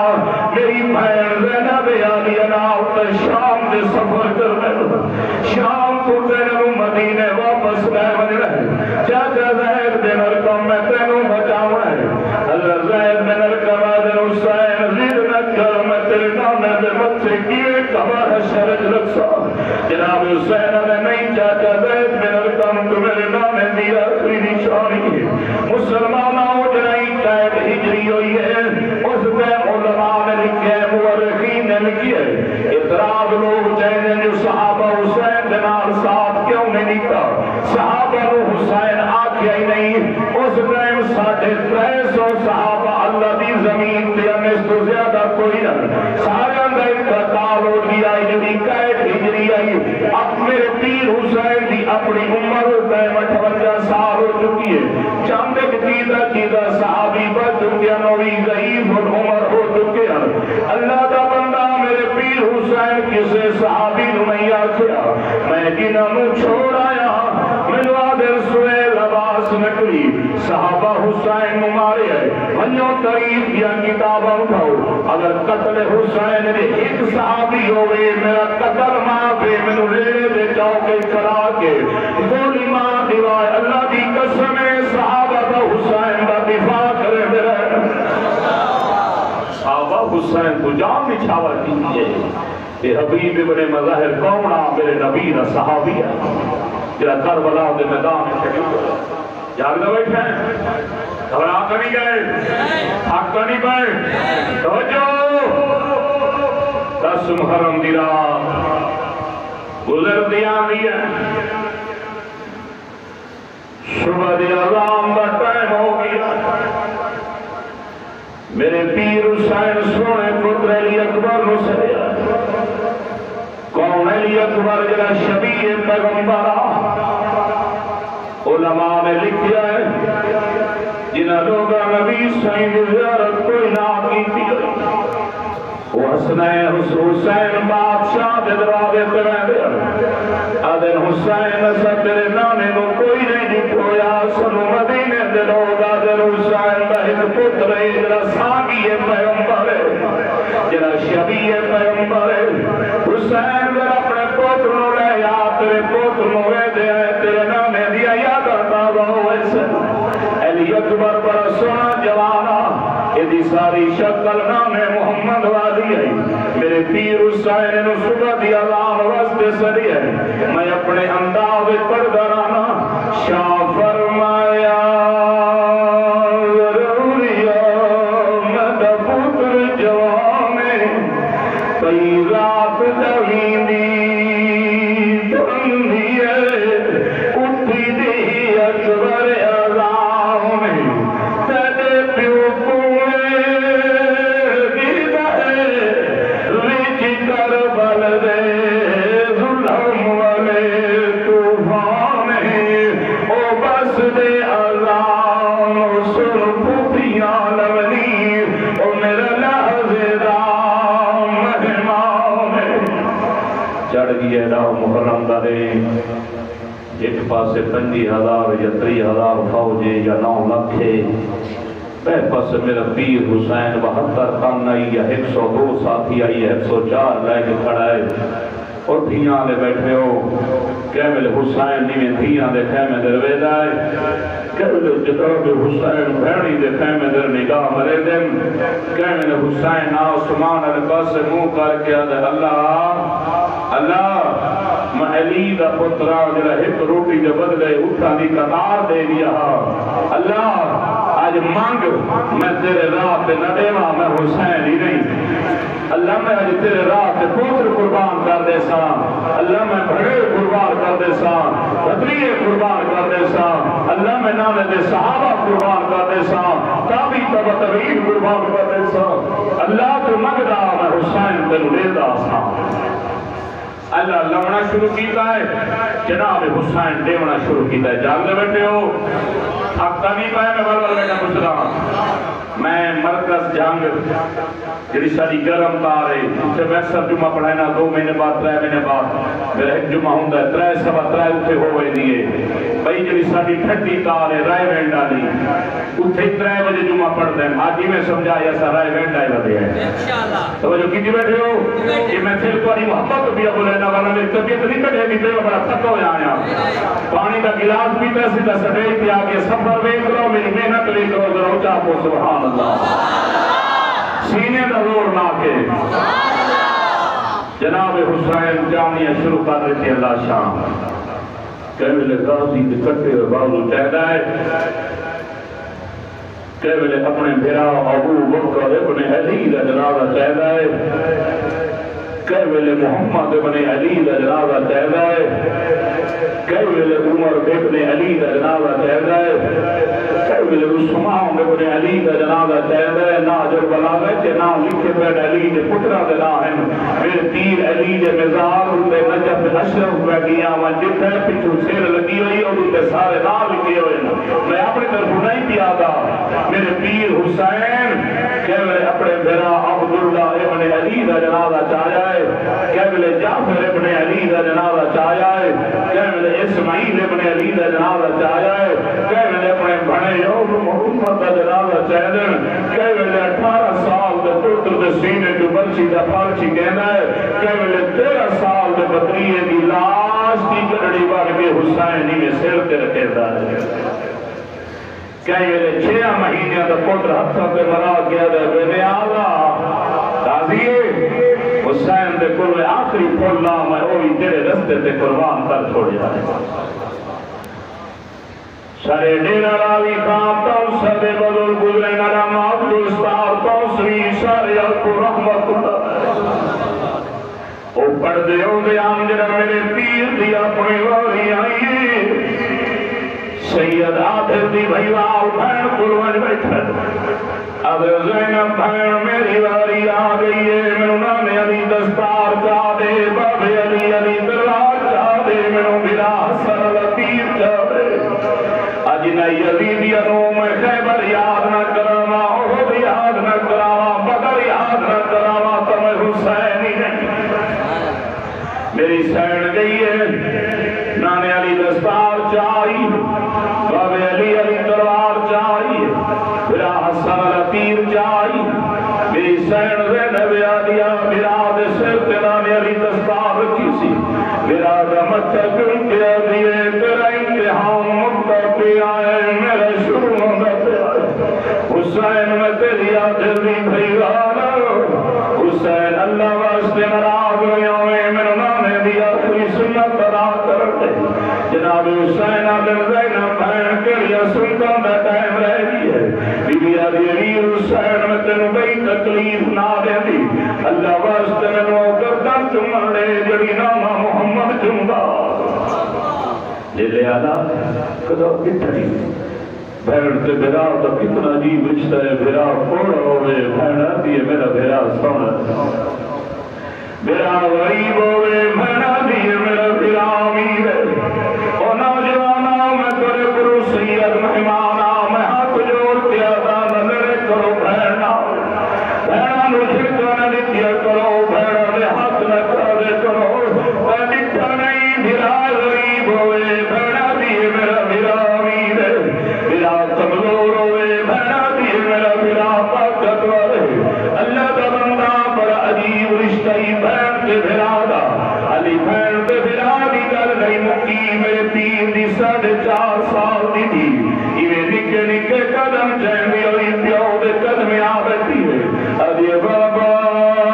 میری بہن زینب علی انا شام دے سفر کر شام کو تینوں مدینے واپس لے بجنا ہے چاچا زید بن ارقم میں تینوں بچاؤں ہے اللہ زید بن ارقم آدن حسین زیر نکر میں تیرے نامے دے مطے کیے کبھا شرج رکھسا جناب حسین نے نہیں چاچا زید بن ارقم تو میرے نامے دی آخری نشانی ہے مسلمانوں جنہی قید ہجری ہوئی ہے اس میں علماء نے لکھے مورخین نے لکھی ہے اعتراض لوگ چاہتے جو صحابہ حسین دنال ساتھ کیوں نہیں لکھا صحابہ حسین آکھیا ہی نہیں اس ٹائم 350 صحابہ اللہ دی زمین تے ہمیں تو زیادہ کوئی نہ سارے اندر انتقال ہو گیا جنہی قید ہجری آئی اب میرے پیر حسین دی اپنی عمر 58 سال ہو چکی ہے چند ایک چیزہ صحابی بچ چکے ہیں نوی ضعیف عمر ہو چکے ہیں اللہ دا بندہ میرے پیر حسین کسے صحابی نہیں آکھیا میں جنہوں چھوڑ آیا ملو آدھر سوئے لباس نکلی صحابہ حسین ممارے ہے منو تاریخ یا کتاب اٹھاؤ اگر قتل حسین نے ایک صحابی ہوئے میرا قتل ماں پہ منو ریڑے دے چاوکے کرا کے گولی ماں دیوائے اللہ دی قسم صحابہ حسین کا دفاع کرے میرا صحابہ حسین تو جان بچھاوا کیجئے اے حبیب ابن مظاہر کون میرے نبی نہ صحابی ہے جرا کربلا دے میدان میں شہید جاگدہ بیٹھے ہیں گھبرا کر نہیں گئے حق کر نہیں پائے توجہ 10 محرم دی رات گزر دیا ہے صبح دی اذان کا ٹائم ہو گیا میرے پیر حسین سونے پتر علی اکبر نو سریا کون علی اکبر جڑا شبیہ پیغمبر علماء نے لکھیا ہے جنہاں لوگاں نبی سائیں زیارت کوئی نہ کیتی وہ حسین بادشاہ دے دروازے تے رہندے آدن حسین اسا تیرے نانے نو کوئی نہیں دکھویا سنو مدینے دے لوگ آدن حسین دا ایک پتر ہے جڑا ساگی پیغمبر ہے جڑا شبیہ پیغمبر ہے حسین جڑا اپنے پتر نو لے یا تیرے پتر نو لے دے تیرے نانے دیا یاد آتا ویسے علی اکبر بڑا سونا جوانا یہ ساری شکل نام محمد وادی ہے میرے پیر حسین نے صبح دی اذان واسطے سری ہے میں اپنے انداز پر درانا شاہ فرمایا ضروریا مد پتر جوانے کئی رات جویندی جوندی ہے اٹھی دی اکبر محرم دارے ایک پاسے 50,000 یا 30,000 فوجے یا 9 لکھے بے پاس میرا پیر حسین 72 کن آئی یا 102 ساتھی آئی 104 لے کے کھڑا ہے اور دھیاں لے بیٹھے ہو کیمل حسین نیمیں دھیاں دے خیمے در وید آئے کیمل جتاب حسین بھیڑی دے خیمے در نگاہ مرے دن کیمل حسین آسمان القاس منہ کر کے آدھے اللہ محلی دا پترا جڑا ایک روٹی دے بدلے اٹھا دی قطار دے دیا اللہ آج مانگ میں تیرے راہ پہ نہ دیوا میں حسین ہی نہیں اللہ میں آج تیرے راہ پہ پوتر قربان کر دے سا اللہ میں بھڑے قربان کر دے سا بطریے قربان کر دے سا اللہ میں نامے دے صحابہ قربان کر دے سا تابی تبتغیر قربان کر دے سا اللہ تو مگدہ میں حسین تیرے لیدہ سا اللہ لونا شروع کیتا ہے جناب حسین دیونا شروع کیتا ہے جاگ دے بیٹھے ہو حقا نہیں پایا میں بلبل بیٹا پوچھ رہا میں مرکز جنگ جڑی ساری گرم تار ہے اسے ویسر جمعہ پڑھائنا 2 مہینے بعد 3 مہینے بعد میرا ایک جمعہ ہوں ہے 3 سوا 3 اتھے ہوئے دیئے بھئی جڑی ساری ٹھٹی تار ہے رائے وینڈا دی اتھے 3 بجے جمعہ پڑھ دیں آج ہی میں سمجھا ایسا رائے وینڈا ہی بدے ہیں تو جو کیجی بیٹھے ہو کہ میں پھر کو تھوڑی محبت بھی ابو لینا ورنہ میری طبیعت نہیں کٹے گی تو بڑا تھکا ہو جایا پانی کا گلاس بھی پیسے کا سڑے پہ آگے سفر ویک کرو میری محنت ویک کرو ذرا اچھا کو سبحان اللہ سینے کا زور نہ کے جناب حسین جامعہ شروع کر رہے تھے اللہ شام کہوے قاضی دے کٹے اور بازو چہدہ ہے کہوے اپنے بھیرا ابو بکر ابن علی کا جنازہ چہدہ ہے کہوے محمد ابن علی کا جنازہ چہدہ ہے کہوے عمر ابن علی کا جنازہ چہدہ ہے کہوے عثمان ابن علی کا جنازہ چہدہ ہے نہ جو بلاغے چھے نہ لکھے پہ علی کے پترہ دے نہ ہیں میرے پیر علی کے مزار دے نجف اشرف پہ گیا من جتھے پچھو سیر لگی ہوئی اور دے سارے نہ لکھے ہوئے میں اپنے طرف نہیں پیا تھا میرے پیر حسین کہوے اپنے بھرا عبداللہ ابن علی کا جنازہ چاہیا ہے کہوے جعفر ابن علی کا جنازہ چاہیا ہے کہوے اسماعیل ابن علی کا جنازہ چاہیا ہے کہوے اپنے بھنے یوم محمد کا جنازہ چاہدن کہوے 18 سال دے پتر دے سینے جو برچی دا پارچی کہنا ہے کہوے 13 سال دے بطریے دی لاش کی کرڑی بار کے حسینی میں سیر کے رکھے دا ہے کہوے 6 مہینے دا پتر ہتھا پہ مرا گیا دے بے آلہ تازیے حسین دے کل آخری پھولا میں اوہی تیرے رستے تے قربان کر چھوڑ جائے سرے ڈیرہ راوی خام توسر دے بدل گزرے نرم عبدالستار توسری سارے الکو رحمت او پردے ہو دے آمجر میرے پیر دیا اپنے واری آئیے سید آدھر دی بھائیوال بھین قربان بیٹھت اب زینب بھین میری واری آگئی ہے منو نام علی دستار چاہ دے باب علی علی درار چاہ دے منو بلا حسن لطیف چاہ دے آج نئی یزیدی انوم خیبر یاد نہ کراما احد یاد نہ کراما بدر یاد نہ کراما تم حسینی نہیں میری سین گئی ہے نانے علی دستار چاہی باب علی علی دربار چاہی بلا حسن لطیف چاہی میری سین زینب آدیا میرا دے سر تنانے علی دستار رکھی سی میرا دمت چکن کے دیئے تیرا امتحان مکتر پہ آئے میرا شروع ہوگا پہ آئے حسین میں تیری آدھر دی بھئی والا حسین اللہ واسطے مراد ہوئے میں نانے دی آخری سنت ادا کرتے جناب حسین آدھر زینب بہن کریا سنتوں میں ٹائم رہ گئی ہے بی بی آدھی امیر حسین میں تنو بئی تکلیف نہ دے دی اللہ واسطے میں نو گردن چمن لے جڑی نامہ محمد چمدہ لے آدھا کدھو کتنی بہن تے بھیرا تو کتنا عجیب رشتہ ہے بھیرا پوڑا ہوئے بہن آدھی ہے میرا بھیرا سونا بھیرا غریب ہوئے بہن آدھی ہے میرا بھیرا امیر ہے اور نوجوانا میں ترے گرو سید مہمانا میں ہاتھ جوڑ کے آدھا نظر کرو بہنا بہنا نو چھکا نہ دکھیا کرو بہنا نے ہاتھ نہ کرے کرو دکھا نہیں بھیرا غریب ہوئے بہن آدھی ہے میرا بھیرا امیر ہے بھیرا کمزور ہوئے بہن آدھی ہے میرا بھیرا طاقتور ہے اللہ کا بندہ بڑا عجیب رشتہ ہی بہن کے بھیرا دا علی بہن کے بھیرا دی گل نہیں مکی میرے پیر دی 4.5 سال دی تھی یہ نکے نکے قدم چہنی ہوئی پیو دے قدم آ بیٹھی ہے ادھی بابا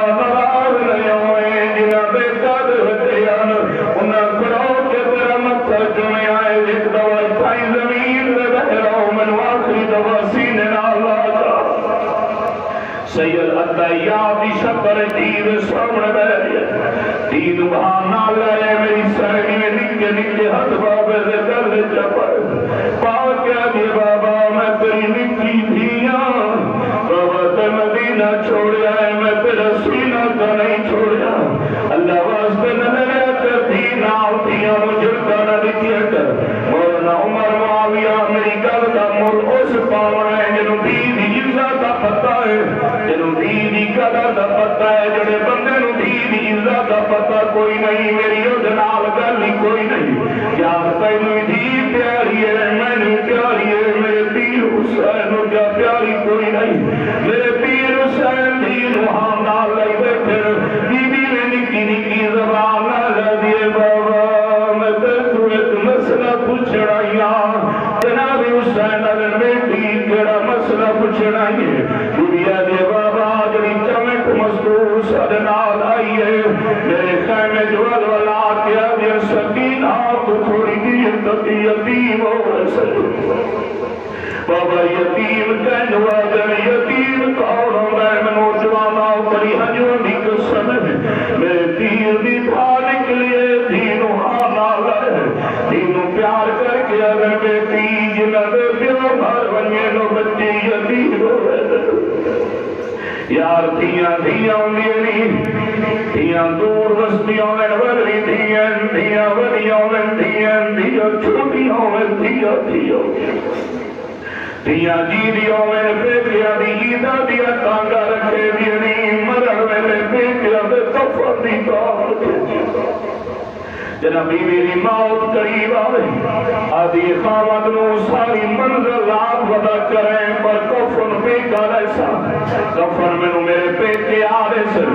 نراز نہیں ہوئے جنہ بے قدر ہوتے ہیں انہیں کرو کہ تیرا مقصد چنے آئے ایک دوا اتھائی زمین دے بہرو من واقعی دوا سینے نالا جا سید عطیابی شکر دید سامنے بیٹھے دید بہانا لائے میری سہنی میں نکے نکے حد بابے سے درد چپائے پاو کیا دی بابا میں تیری نکی دھیاں بابا تے مدینہ چھوڑیا ہے میں تیرا سینہ کا نہیں چھوڑیا اللہ واسطے نظرے کر دھینا دھیاں مجھڑتا نہ دکھیا کر مولانا عمر معاویہ میری گل کا مر اس پاوڑا ہے جنہوں دید عزت کا پتہ ہے جنہوں دید قدر کا پتہ ہے جنہے بندے نو دید عزت کا پتہ کوئی نہیں میری ادنال گلی کوئی نہیں یاد پہلو دید پیاری ہے میں نے پیاری ہے میرے پیر حسین کیا پیاری کوئی نہیں میرے پیر حسین دید وہاں نال لئی بیٹھے بی بی میں نکی نکی نبی یتیم ہو سکے بابا یتیم کہنے والا یتیم کون ہوتا ہے میں نوجوانا بڑی حجوں کی قسم ہے میرے پیر بھی پا نکلیے دینوں آنا لائے دینوں پیار کر کے اگر میں پیج لگے پیو بھر بنیے نو بچے یتیم ہو یار دھیاں دھیاں میری دھیاں دور بستیاں میں ودری دھیاں ودیاں میں دھیاں چھوٹیاں میں دھیاں دیا جی دیوں میں بیٹیا دی دادیا تانگا رکھے دیئے مرد میں بیٹیا دے کفر دی کام رکھے جنابی میری موت قریب آئے آدھی خامد نو ساری منظر لات ودا کریں پر کفر بیکار ایسا کفر میں نو میرے پیٹے آدھے سر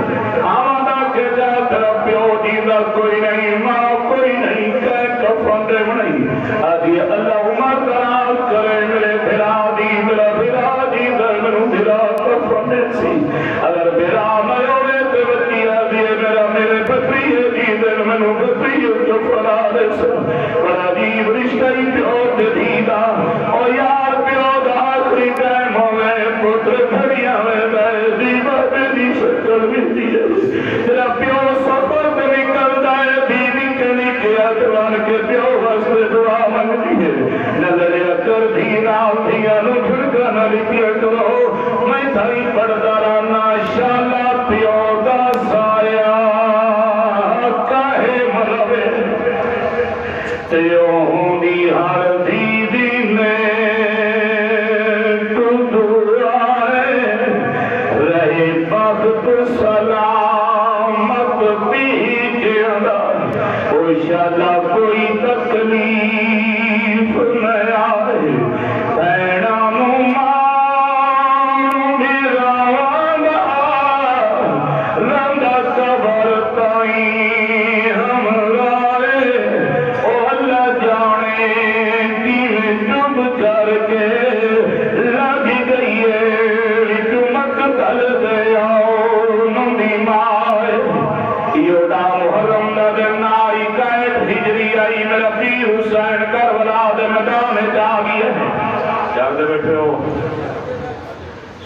آمدہ کے جا طرف پیو دیدہ کوئی نہیں ماں کوئی نہیں کہ کفر دے نہیں آدھی اللہ عمر قرار کرے میرے بھرا دی میرا بھرا دی در منو بھرا کفر دے سی اگر بھرا میں ہوئے تو بچی آدھی میرا میرے بکری دی در منو بکری جو فرادے سے بڑا عجیب رشتہ ہی پیوت دیدہ اور یار پیوت آخری ٹائم ہوئے پتر گھڑیاں میں بے دیبا دی شکل بھی دیئے تیرا پیو سفر پہ نکل جائے دیوی کے نیچے اتوان کے پیو واسطے دعا من دیئے نظر اکر دھینا دھیا نو جھڑکا نہ لکھے کرو میں تھائی پڑھتا رانا شالا پیو دا سایا تیوں دی ہر دیدی میں تو دعائے رہے بخت سلامت بیجینا او شالا کوئی تکلیف نہ آئے پیڑا نو مان میرا وانا رنگا قبر تائیں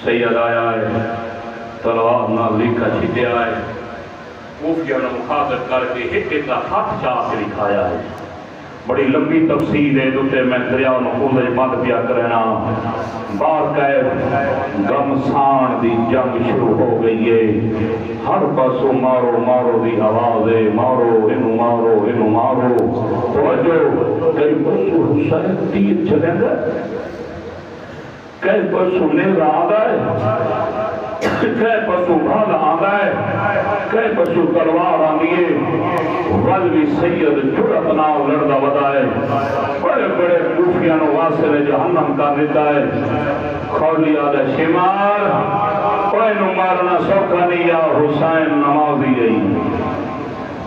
سید آیا ہے تلوار نہ لکھا چھتے آئے کوفیہ نے مخاطب کر کے ہٹے کا ہاتھ چاہ کے لکھایا ہے بڑی لمبی تفصیل ہے دوتے میں دریاؤ نقول بند پیا کرنا بار کہے گمسان دی جنگ شروع ہو گئی ہے ہر پاسو مارو مارو دی آواز ہے مارو انو مارو توجہ کئی پاسو حسین تیر چلیں گا کئی پاسو نیل آدھا ہے کئی پاسو بھال آدھا ہے کئی پاسو تلوار آدھیے والوی سید جرت ناو لڑدہ بدائے بڑے بڑے کوفیانو واسل جہنم کا دیتا ہے خولی آدھا شمار کوئی مارنا سوکھا نہیں یا حسین نمازی گئی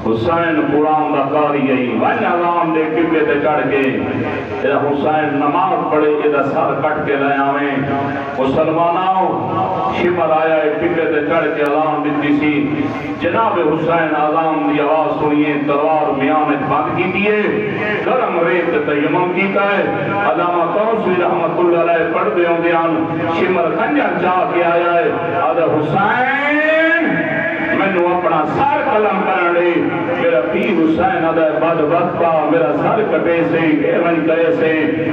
حسین قرآن دا قاری گئی وائن عوام دے کبھے تے چڑھ کے یہ حسین نماز پڑھے یہ سر کٹ کے لے آویں مسلماناؤں شمر آیا ہے کبھے تے چڑھ کے عوام دیتی سی جناب حسین عوام دی آواز سنیے تلوار میامت بند کی دیئے گرم ریت تیمم کیتا ہے علامہ توسوی رحمت اللہ علیہ پڑھ دے ہوں دیان شمر خنجر چاہ کے آیا ہے آدھا حسین میں نے اپنا سار قلم کرنے میرا پیر حسین آدھا بد وقتا میرا سر کٹے سے ایمن کرے سے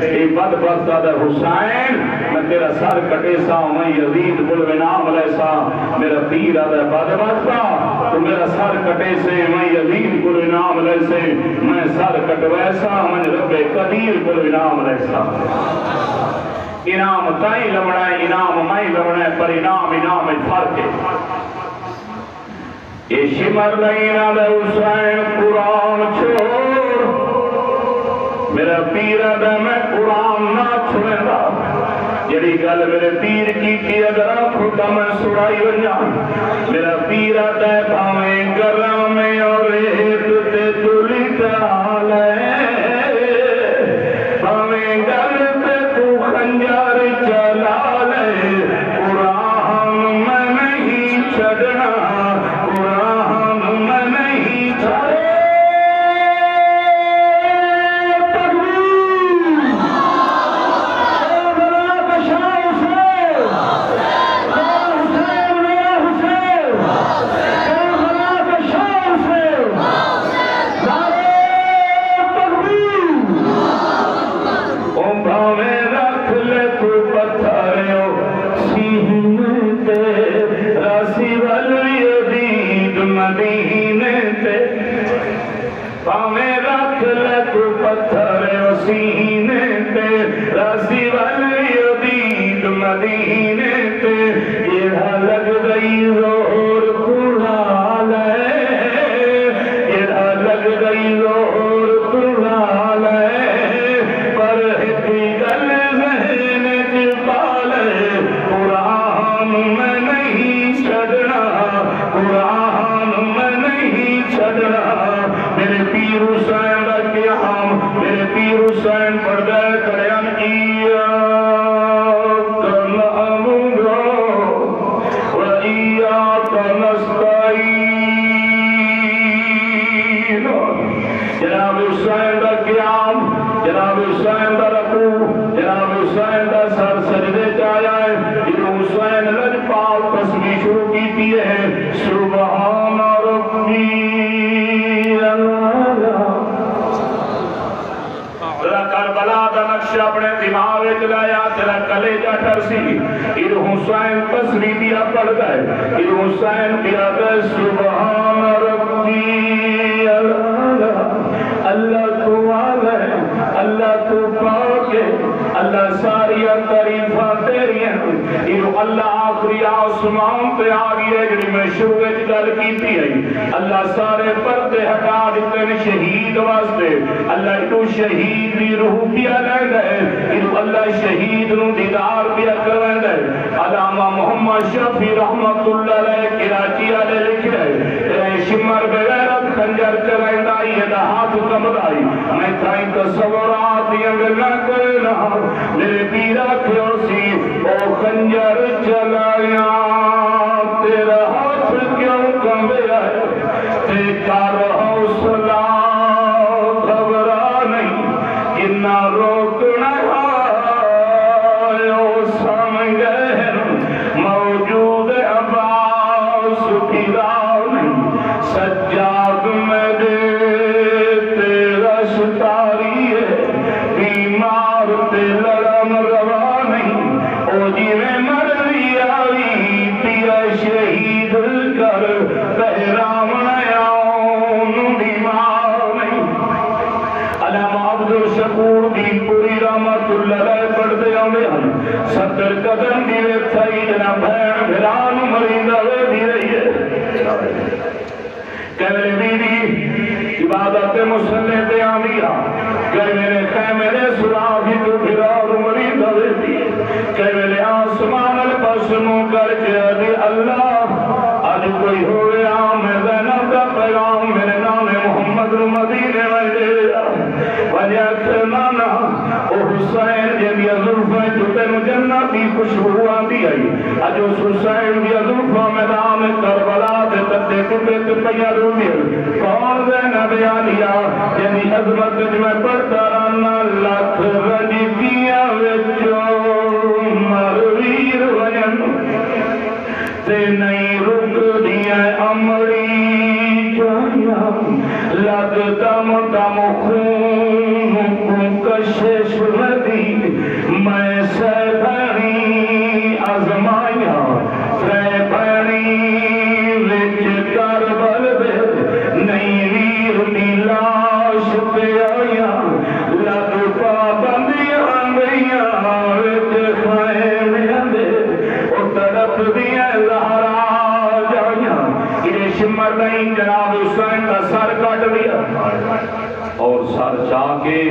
ای بد وقتا آدھا حسین میں تیرا سر کٹے سا میں یزید بلونام لیسا میرا پیر آدھا بد وقتا تو میرا سر کٹے سے میں یزید بلونام لیسے میں سر کٹویسا میں رب قدیر بلونام لیسا انام تائیں لمڑا ہے انام مائیں لمڑا ہے پر انام فرق ہے یہ شمر نہیں نہ حسین قرآن چھوڑ میرا پیر ہے میں قرآن نہ چھوڑے گا جڑی گل میرے پیر کی تھی اگر آنکھوں میں سڑائی بنیا میرا پیر ہے پاویں گرم میں اور ریت تے تلی ڈال پاویں گل تے تو خنجر چلا لے قرآن میں نہیں چھڑنا تکبیر پاویں رکھ لے تو پتھر سینے تے راسی والی دید مدینے تے یہ لگ گئی زور کڑا لے یہ لگ گئی زور کڑا لے پر ایک گل ذہن چ پالے قرآن میں نہیں چھڑنا قرآن میں نہیں چھڑنا میرے پیر حسین دا قیام میرے پیر حسین پڑھ گئے قیام ایاک نعبد و ایاک نستعین جناب حسین دا قیام جناب حسین دا رکوع جناب حسین دا سر سجدے چایا ہے حسین لجپال تسبیح شروع کی دیئے ہیں سبحان ربی کربلا دا نقشہ اپنے دماغ وچ لایا تیرا کلیجہ ٹرسی ایر حسین تسبیح دیا پڑھ گئے ایر حسین دیا گئے سبحان ربی اللہ تو آگئے اللہ تو پاکے اللہ ساری تعریفاں تیری ہیں اللہ آخری آسمان پہ آگئی ہے جنہی میں شروع گل کی تھی اللہ سارے پردے ہٹا دیتے ہیں شہید واسطے اللہ تو شہید دی روح پیا لے گئے اللہ شہید نو دیدار پیا کروے گئے علامہ محمد شفیع رحمت اللہ علیہ کراچی علیہ لکھ رہے شمر بغیرت خنجر چلائندہ یہ دا ہاتھ کمدائی میں تھائی تصورات یہ نہ کرنا میرے پیرا کیوں سی او خنجر چلایا تیرا ہاتھ کیوں کمبیا ہے تیکار حوصلہ گھبرا نہیں کنا روکنا ہے سمجھ موجود عباس کی راہ سجاد میں دے تیرا ستاری ہے بیمار تے لڑم روا نہیں او جی میں مرضی آئی پیا شہید کر بہرام نیاؤن بیمار نہیں علامہ عبدالشکور دی پوری رحمت اللہ علیہ پڑھ دے آمیں ہم 70 قدم دیوے تھائی جنا بھین بھران مریندہ وے دی رہی ہے کہنے بیدی عبادت مسلح تے آمیا کہ میرے خیمرے سراغی تو بھران مریندہ وے دی کہ میرے آسمان البسمو کر کے ادھی اللہ آج کوئی ہوئے آم زینب کا پیغام میرے نام محمد مدینے میں دے وجہ کھنانا او حسین جنیا ظلفیں جتے مجنتی خوشبو آتی آئی آج اس حسین دیا ظلفہ میدان کربلا دے تتے کتے تپیا رومیر کون زینب آلیا یعنی عظمت میں پڑھتا رانا لاکھ رجی کیا وچو مرویر وجن تے نہیں رک دیا امری جایا لگتا مدام خون کشش ردی میں سیدھنی ازمایا سیدھنی وچ کربل دے نہیں ویر دی لاش پہ آیا لگ پابندیاں گئیاں وچ خیمیاں دے او تڑپ دیا زہرا جائیاں انہیں شمر نہیں جناب حسین کا سر کٹ دیا اور سر چاہ کے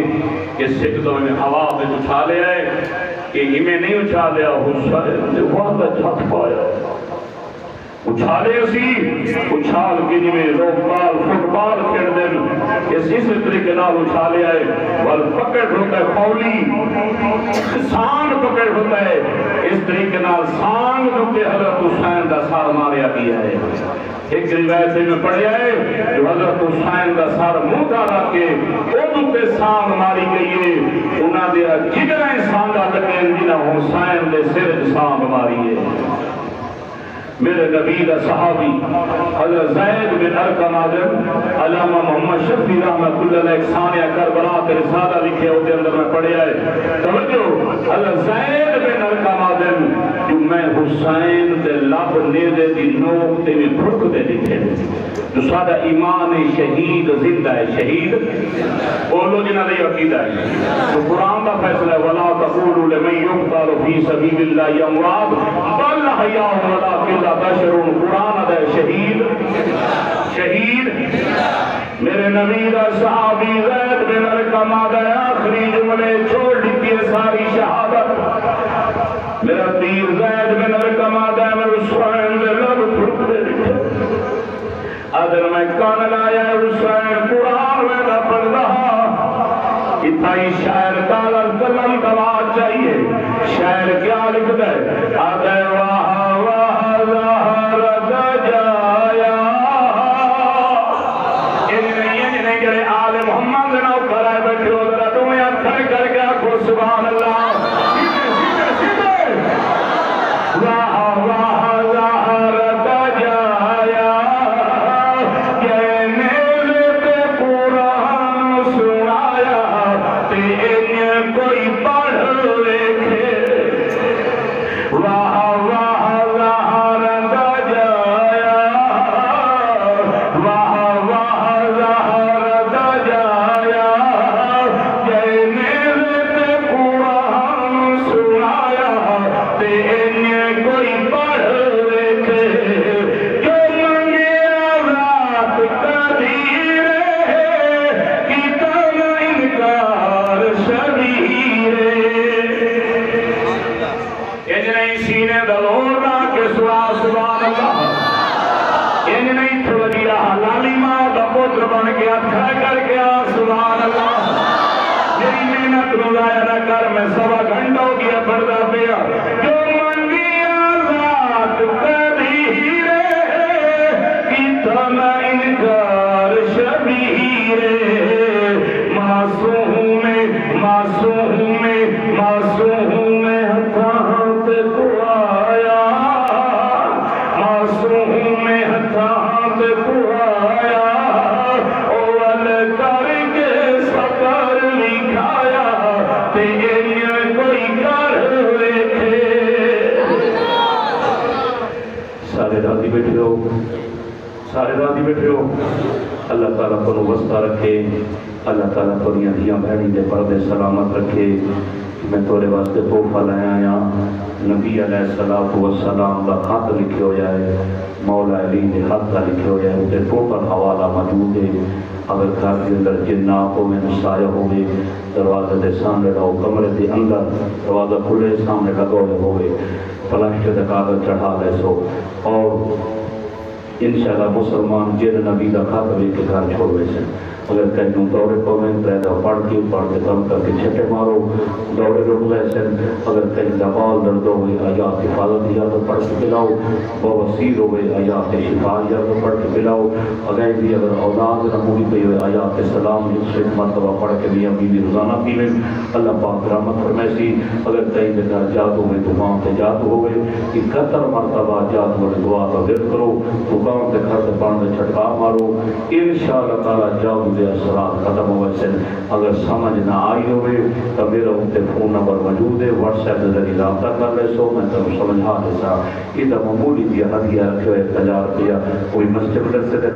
کہ سکتوں میں ہوا میں اچھا لے آئے کہ ہمیں نہیں اچھا لیا حسین نے وہاں چھت پایا اچھالے اسی اچھال کی جی میں روکبال فٹبال کھیڑ دیں اس طریقے نال اچھالے آئے بل پکڑ ہوتا ہے قولی سانگ پکڑ ہوتا ہے اس طریقے نال سانگ جو کہ حضرت حسین دا سار ماریا بھی ہے ایک روایت سے میں پڑھے آئے جو حضرت حسین دا سار موٹا رکھ کے اردو پہ سانگ ماری گئی ہے انہاں دیا جگرائیں سانگا لگے جنہاں حسین دے سر سانگ ماری ہے میرے نبی دا صحابی حضرت زید بن ارقم آدم علامہ محمد شفیع رحمت اللہ علیہ اکسانیہ کربلا تے رسالہ لکھے ہوتے اندر میں پڑھے آئے توجہ حضرت زید بن ارقم آدم جو میں حسین دے لب نیزے دی نوک تے بھی پھڑک دے لکھے جو سادہ ایمان شہید زندہ ہے شہید بولو جنہ دے عقیدہ ہے تو قرآن کا فیصلہ ہے وَلَا تَقُولُوا لِمَنْ يُقْتَلُ فِي سَبِيلِ اللَّهِ أَمْوَاتٌ بَلْ أَحْيَاءٌ وَلَٰكِنْ لَا تَشْعُرُونَ قرآن ہے شہید شہید میرے نبی دا صحابی زید بن ارقم دا آخری جملے چھوڑ دیتی ہے ساری شہادت میرا پیر زید بن ارقم دا میں حسین دے لب پھڑک دے لکھے ادھر میں کان لایا حسین قرآن میں نہ پڑھ رہا اتائی شاعر تالا قلم دوا چاہیے شاعر کیا لکھ دے ادھر واہ واہ ظہر دجایا انہیں جڑے آل محمد نہ کرائے بیٹھے ہو ذرا تمہیں اتھر کر کے آکھو سبحان اللہ سیدھے سیدھے سیدھے واہ واہ ظہر دجایا میں سوا گھنٹوں کیا پردہ پیا جو منگی آزاد قدیرے کتا نہ انکار شبیرے معصوم میں ہتھاں تے تو آیا معصوم میں ہتھاں تے تو آیا اول کر کے سفر لکھایا سارے راضی بیٹھے ہو اللہ تعالیٰ کو وسطہ رکھے اللہ تعالیٰ کو دیا بہنی دے پردے سلامت رکھے میں تورے واسطے تحفہ لایا آیا نبی علیہ السلام کا خط لکھے ہو جائے مولا علی نے خط کا لکھے ہو جائے اسے ٹوٹل حوالہ موجود ہے اگر گھر کے اندر جنہ ہوئے سایہ ہوئے دروازے دے سامنے رہو کمرے دے اندر دروازہ کھلے سامنے لگو ہوئے پلنگ کے کاغذ چڑھا لے سو اور انشاءاللہ مسلمان جن نبی دا خط بھی کے گھر چھوڑ ویسے اگر کہیں دورے پویں رہتا پڑھ کے کم کر کے چھٹے مارو دورے رک ویسے اگر کہیں دبال درد ہوئے آیات حفاظت یا تو پڑھ کے پلاؤ بواسیر ہوئے آیات شفا یا تو پڑھ کے پلاؤ اگر بھی اگر اولاد نموری پہ ہوئے آیات سلام جس مرتبہ پڑھ کے بھی ابھی بھی روزانہ پیویں اللہ پاک رحمت فرمیسی اگر کہیں گھر جادو میں دعاؤں سے جادو ہوئے 71 مرتبہ جادو میں دعا کا ورد کرو دعاؤں سے گھر سے پڑھ میں چھٹکا مارو انشاءاللہ تعالیٰ جادو دے اثرات ختم ہوئے سے اگر سمجھ نہ آئی ہوئے تو میرا انتے فون نمبر موجود ہے واٹس ایپ ذریعے رابطہ کر لے سو میں تم سمجھا دیتا یہ تو معمولی بھی ہدیہ رکھے ہوئے 1000 روپیہ کوئی مسجد سے